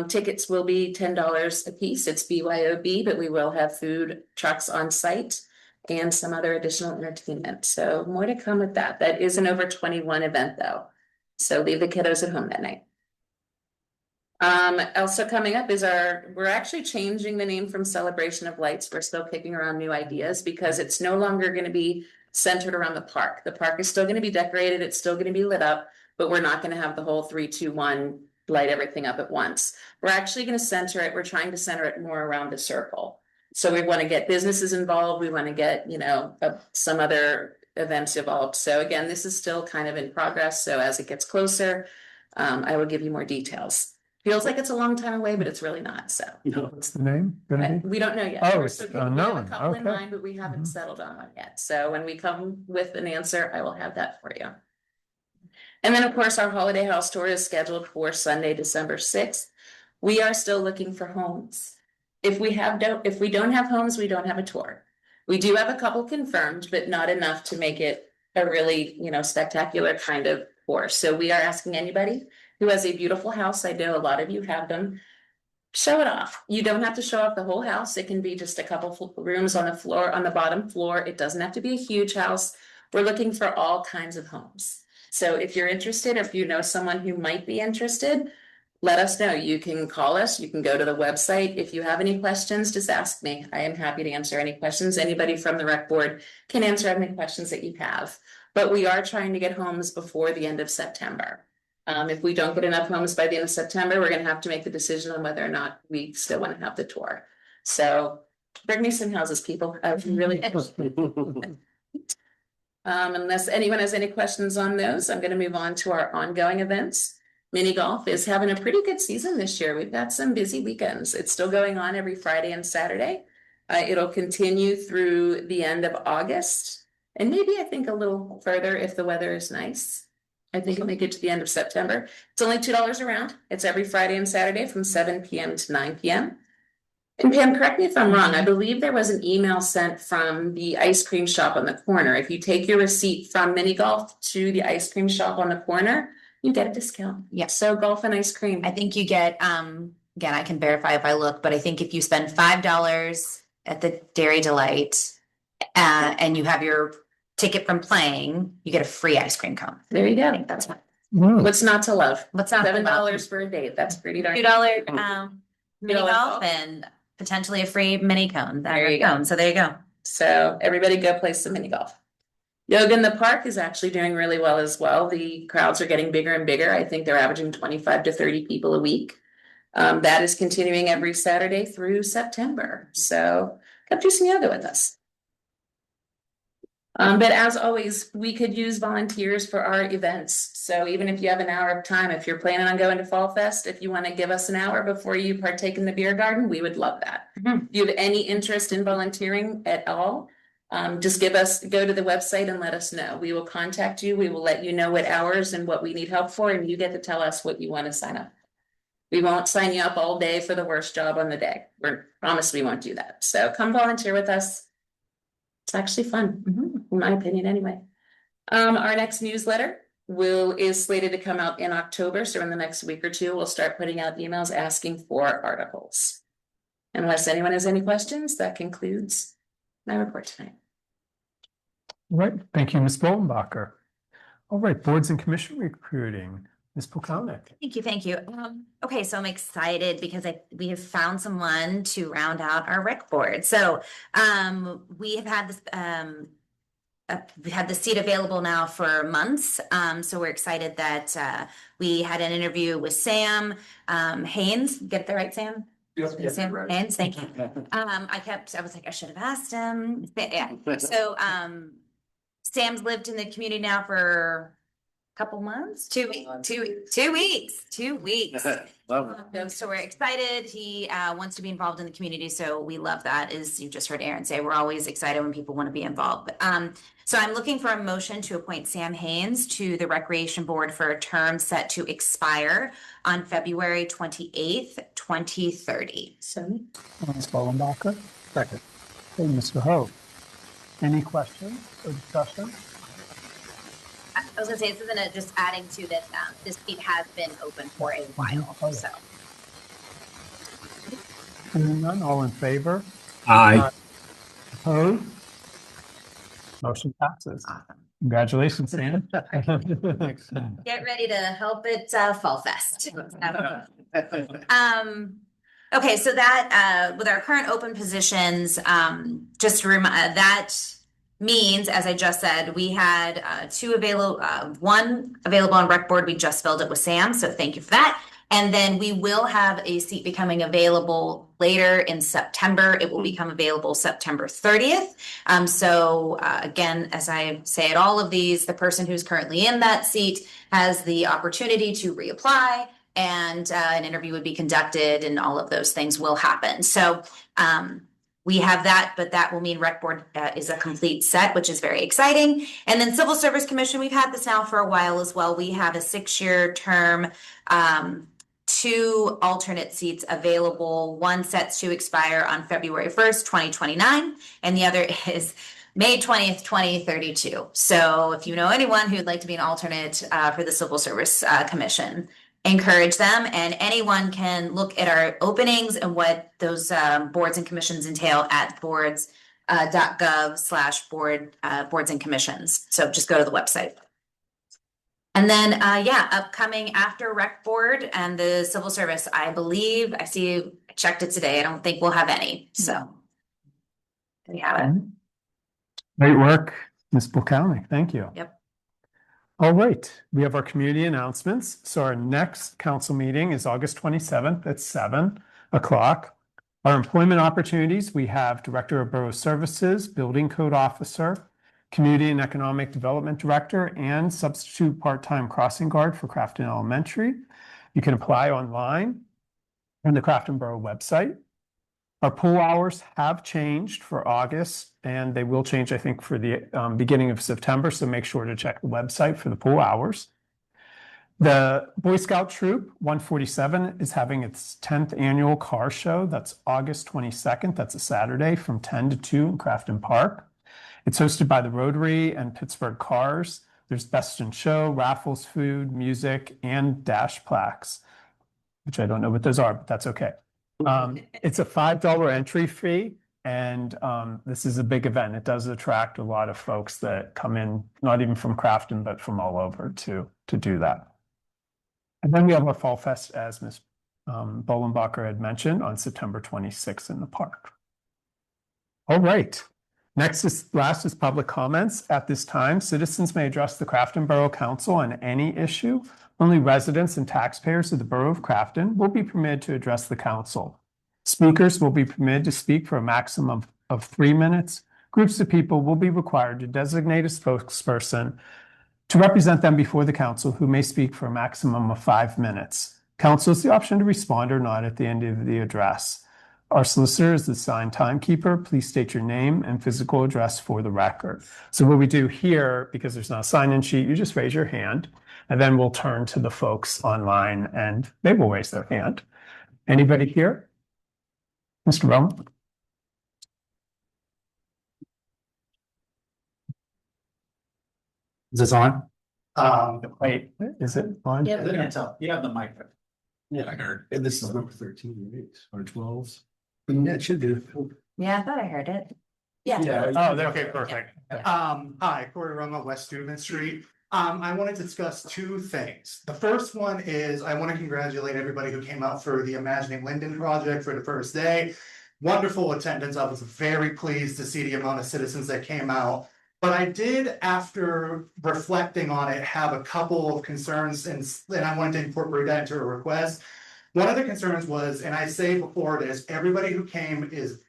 Tickets will be $10 a piece. It's BYOB, but we will have food trucks on site and some other additional entertainment. So more to come with that. That is an over 21 event though. So leave the kiddos at home that night. Also coming up is we're actually changing the name from Celebration of Lights. We're still kicking around new ideas because it's no longer going to be centered around the park. The park is still going to be decorated. It's still going to be lit up, but we're not going to have the whole 3, 2, 1 light everything up at once. We're actually going to center it. We're trying to center it more around the circle. So we want to get businesses involved. We want to get, some other events involved. So again, this is still kind of in progress. So as it gets closer, I will give you more details. Feels like it's a long time away, but it's really not. So What's the name gonna be? we don't know yet. Oh, We're it's still we have unknown. a couple in Okay. mind, but we haven't Mhm. settled on one yet. So when we come with an answer, I will have that for you. And then, of course, our holiday house tour is scheduled for Sunday, December 6th. We are still looking for homes. If we don't have homes, we don't have a tour. We do have a couple confirmed, but not enough to make it a really, spectacular kind of tour. So we are asking anybody who has a beautiful house. I know a lot of you have them. Show it off. You don't have to show off the whole house. It can be just a couple rooms on the floor, on the bottom floor. It doesn't have to be a huge house. We're looking for all kinds of homes. So if you're interested, or if you know someone who might be interested, let us know. You can call us. You can go to the website. If you have any questions, just ask me. I am happy to answer any questions. Anybody from the rec board can answer any questions that you have. But we are trying to get homes before the end of September. If we don't get enough homes by the end of September, we're going to have to make the decision on whether or not we still want to have the tour. So bring me some houses, people. I would really. Unless anyone has any questions on those, I'm going to move on to our ongoing events. Mini golf is having a pretty good season this year. We've got some busy weekends. It's still going on every Friday and Saturday. It'll continue through the end of August, and maybe I think a little further if the weather is nice. I think it'll make it to the end of September. It's only $2 a round. It's every Friday and Saturday from 7 PM to 9 PM. And Pam, correct me if I'm wrong. I believe there was an email sent from the ice cream shop on the corner. If you take your receipt from mini golf to the ice cream shop on the corner, you get a discount. Yeah. So golf and ice cream. I think you get, again, I can verify if I look, but I think if you spend $5 at the Dairy Delight, and you have your ticket from playing, you get a free ice cream cone. There you I go. think that's what. What's not to love? What's that? $7 for a date. That's pretty darn. $2 mini $2 golf and potentially a free mini cone. There you go. So there you go. So everybody go play some mini golf. Yoga in the park is actually doing really well as well. The crowds are getting bigger and bigger. I think they're averaging 25 to 30 people a week. That is continuing every Saturday through September. So come do some yoga with us. But as always, we could use volunteers for our events. So even if you have an hour of time, if you're planning on going to Fall Fest, if you want to give us an hour before you partake in the beer garden, we would love that. If you have any interest in volunteering at all, just go to the website and let us know. We will contact you. We will let you know what hours and what we need help for, and you get to tell us what you want to sign up. We won't sign you up all day for the worst job on the day. Promise we won't do that. So come volunteer with us. It's actually fun, in my opinion, anyway. Our next newsletter is slated to come out in October. So in the next week or two, we'll start putting out emails asking for articles. Unless anyone has any questions, that concludes my report tonight. All right, thank you, Ms. Bollenbacher. All right, boards and commission recruiting, Ms. Polkownik. Thank you. Okay, so I'm excited because we have found someone to round out our rec board. So we have had this we had the seat available now for months. So we're excited that we had an interview with Sam Haynes. Get that right, Sam? Yes, Sam right. Haynes, thank you. I was like, I should have asked him. Yeah. So Sam's lived in the community now for couple months, 2 weeks. Love it. So we're excited. He wants to be involved in the community. So we love that. As you just heard Aaron say, we're always excited when people want to be involved. So I'm looking for a motion to appoint Sam Haynes to the Recreation Board for a term set to expire on February 28th, 2030. So Ms. Bollenbacher. Second. Hey, Mr. Ho. Any questions or discussion? I was gonna say, this isn't just adding to that, this seat has been open for a while, so. Hearing none, all in favor? Aye. Opposed? Motion passes. Congratulations, Sam. Get ready to help it Fall Fest. Okay, so that with our current open positions, just to remind that means, as I just said, we had one available on rec board. We just filled it with Sam, so thank you for that. And then we will have a seat becoming available later in September. It will become available September 30th. So again, as I say at all of these, the person who's currently in that seat has the opportunity to reapply, and an interview would be conducted, and all of those things will happen. So we have that, but that will mean rec board is a complete set, which is very exciting. And then Civil Service Commission, we've had this now for a while as well. We have a 6-year term, 2 alternate seats available. One sets to expire on February 1st, 2029, and the other is May 20th, 2032. So if you know anyone who'd like to be an alternate for the Civil Service Commission, encourage them, and anyone can look at our openings and what those boards and commissions entail at boards.gov/boards and commissions. So just go to the website. And then, upcoming after rec board and the civil service, I checked it today. I don't think we'll have any. So there you have it. Great work, Ms. Polkownik. Thank you. Yep. All right, we have our community announcements. So our next council meeting is August 27th at 7 o'clock. Our employment opportunities, we have Director of Borough Services, Building Code Officer, Community and Economic Development Director, and substitute part-time crossing guard for Crafton Elementary. You can apply online on the Crafton Borough website. Our pool hours have changed for August, and they will change, I think, for the beginning of September. So make sure to check the website for the pool hours. The Boy Scout Troop 147 is having its 10th annual car show. That's August 22nd. That's a Saturday from 10 to 2 in Crafton Park. It's hosted by the Rotary and Pittsburgh Cars. There's Best in Show, raffles, food, music, and dash plaques, which I don't know what those are, but that's okay. It's a $5 entry fee, and this is a big event. It does attract a lot of folks that come in, not even from Crafton, but from all over to do that. And then we have our Fall Fest, as Ms. Bollenbacher had mentioned, on September 26th in the park. All right. Last is public comments. At this time, citizens may address the Crafton Borough Council on any issue. Only residents and taxpayers of the Borough of Crafton will be permitted to address the council. Speakers will be permitted to speak for a maximum of 3 minutes. Groups of people will be required to designate a spokesperson to represent them before the council, who may speak for a maximum of 5 minutes. Council has the option to respond or not at the end of the address. Our solicitor is the assigned timekeeper. Please state your name and physical address for the record. So what we do here, because there's not a sign-in sheet, you just raise your hand, and then we'll turn to the folks online and they will raise their hand. Anybody here? Mr. Roman? Is this on? Wait, is it on? Yeah. I can't tell. You have the mic. I heard. And this is number 13, right? Or 12? Yeah, it should do. Yeah, I thought I heard it. Oh, okay, perfect. Hi, Corey Roma, West Steuben Street. I want to discuss two things. The first one is I want to congratulate everybody who came out for the Imagining Linden project for the first day. Wonderful attendance. I was very pleased to see the amount of citizens that came out. But I did, after reflecting on it, have a couple of concerns, and I wanted to incorporate that into a request. One of the concerns was, and I say before this, everybody who came is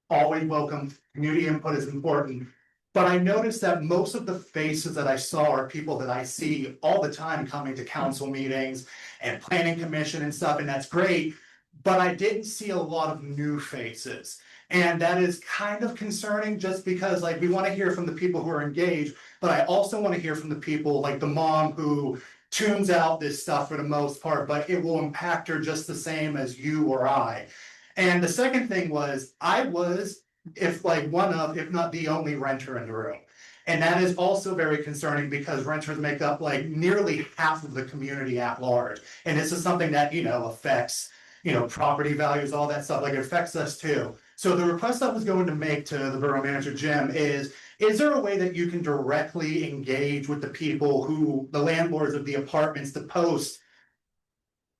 always welcome. Community input is important. But I noticed that most of the faces that I saw are people that I see all the time coming to council meetings and planning commission and stuff, and that's great. But I didn't see a lot of new faces. And that is kind of concerning, just because like we want to hear from the people who are engaged, but I also want to hear from the people like the mom who tunes out this stuff for the most part, but it will impact her just the same as you or I. And the second thing was, I was, if not the only renter in the room. And that is also very concerning, because renters make up like nearly half of the community at large. And this is something that, affects, property values, all that stuff, like it affects us too. So the request I was going to make to the borough manager, Jim, is there a way that you can directly engage with the people the landlords of the apartments, to post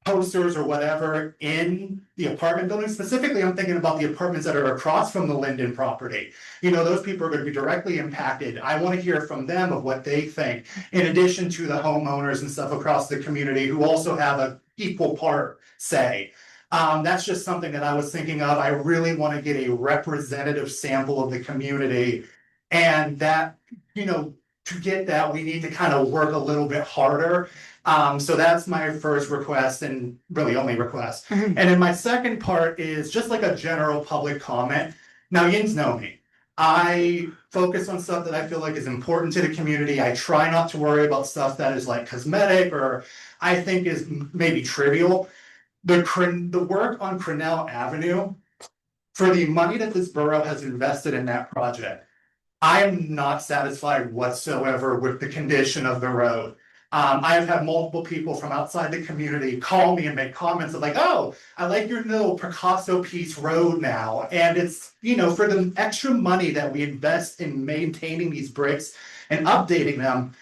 posters or whatever in the apartment building? Specifically, I'm thinking about the apartments that are across from the Linden property. Those people are going to be directly impacted. I want to hear from them of what they think, in addition to the homeowners and stuff across the community who also have an equal part say. That's just something that I was thinking of. I really want to get a representative sample of the community, and that, to get that, we need to kind of work a little bit harder. So that's my first request, and really only request. And then my second part is just like a general public comment. Now, yins know me. I focus on stuff that I feel like is important to the community. I try not to worry about stuff that is like cosmetic or I think is maybe trivial. The work on Cornell Avenue, for the money that this borough has invested in that project, I am not satisfied whatsoever with the condition of the road. I have had multiple people from outside the community call me and make comments of like, oh, I like your little Picasso piece road now. And it's, for the extra money that we invest in maintaining these bricks and updating them,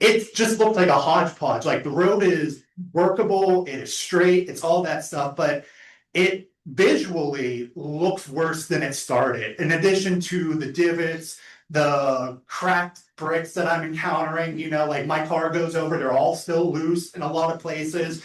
it just looked like a hodgepodge. Like, the road is workable, it is straight, it's all that stuff, but it visually looks worse than it started. In addition to the divots, the cracked bricks that I'm encountering, like my car goes over, they're all still loose in a lot of places.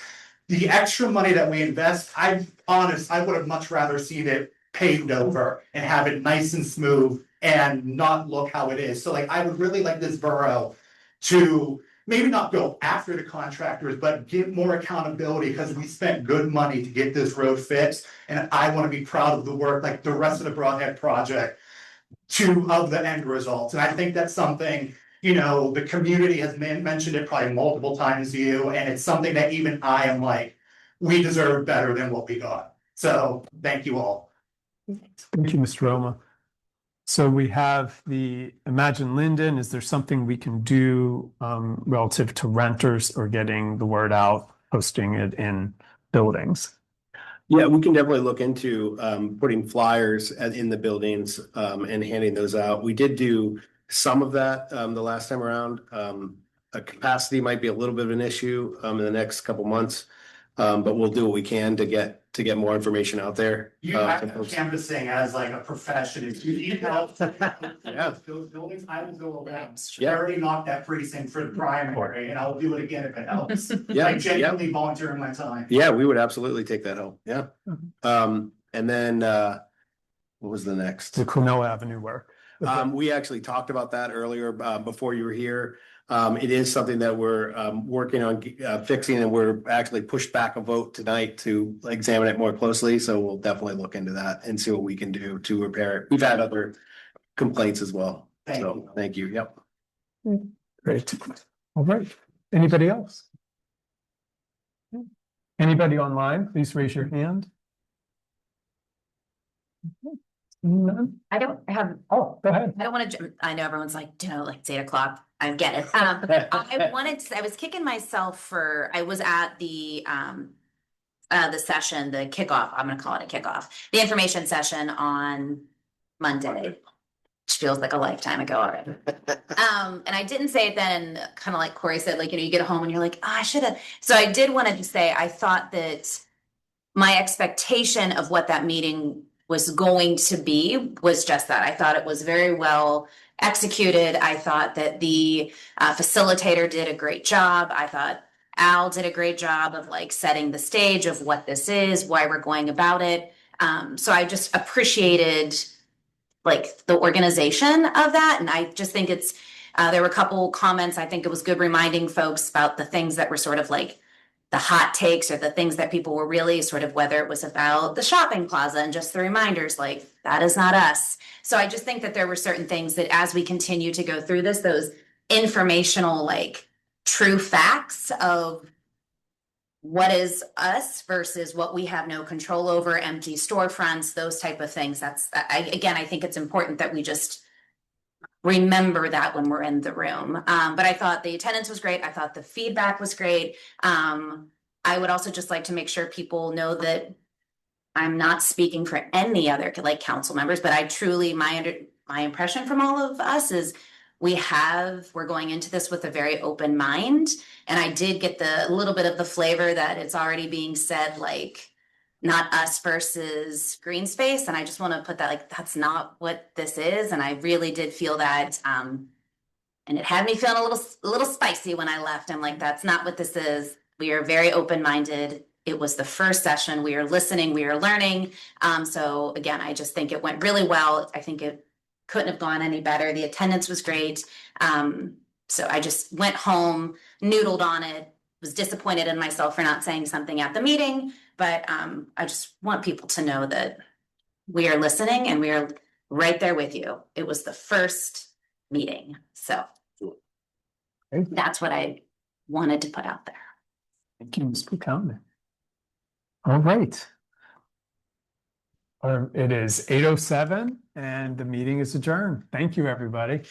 The extra money that we invest, I would have much rather seen it paved over and have it nice and smooth and not look how it is. So like, I would really like this borough to maybe not go after the contractors, but give more accountability, because we spent good money to get this road fixed. And I want to be proud of the work, like the rest of the Broadhead project, of the end results. And I think that's something, the community has mentioned it probably multiple times to you. And it's something that even I am like, we deserve better than what we got. So thank you all. Thank you, Mr. Roma. So we have the Imagine Linden. Is there something we can do relative to renters or getting the word out, posting it in buildings? Yeah, we can definitely look into putting flyers in the buildings and handing those out. We did do some of that the last time around. Capacity might be a little bit of an issue in the next couple months, but we'll do what we can to get more information out there. Canvassing as like a profession. If you need help, those buildings, I will go around. I already knocked that precinct for the primary, and I'll do it again if it helps. I genuinely volunteering my time. Yeah, we would absolutely take that help. Yeah. And then what was the next? The Cornell Avenue work. We actually talked about that earlier, before you were here. It is something that we're, working on, fixing, and we're actually pushed back a vote tonight to examine it more closely. So we'll definitely look into that and see what we can do to repair it. We've had other complaints as well. So, thank you. Yep. Great. All right. Anybody else? Anybody online, please raise your hand. None? I don't have, Oh, go ahead. I don't want to, I know everyone's like, like it's 8 o'clock. I get it. I was kicking myself for, I was at the session, the kickoff, I'm gonna call it a kickoff, the information session on Monday. Which feels like a lifetime ago already. And I didn't say it then, kind of like Corey said, like, you get home and you're like, oh, I should have. So I did want to say, I thought that my expectation of what that meeting was going to be was just that. I thought it was very well executed. I thought that the facilitator did a great job. I thought Al did a great job of like setting the stage of what this is, why we're going about it. So I just appreciated like the organization of that. And I just think it's, there were a couple comments. I think it was good reminding folks about the things that were sort of like the hot takes or the things that people were really sort of, whether it was about the shopping plaza and just the reminders, like that is not us. So I just think that there were certain things that as we continue to go through this, those informational, like true facts of what is us versus what we have no control over, empty storefronts, those type of things. That's, I think it's important that we just remember that when we're in the room. But I thought the attendance was great. I thought the feedback was great. I would also just like to make sure people know that I'm not speaking for any other like council members, but I truly, my impression from all of us is we're going into this with a very open mind. And I did get the little bit of the flavor that it's already being said, like, not us versus green space. And I just want to put that, like, that's not what this is. And I really did feel that, and it had me feeling a little spicy when I left. I'm like, that's not what this is. We are very open-minded. It was the first session. We are listening, we are learning. So again, I just think it went really well. I think it couldn't have gone any better. The attendance was great. So I just went home, noodled on it, was disappointed in myself for not saying something at the meeting, but I just want people to know that we are listening and we are right there with you. It was the first meeting. So that's what I wanted to put out there. Thank you, Ms. Buchanan. All right. It is 8:07 and the meeting is adjourned. Thank you, everybody.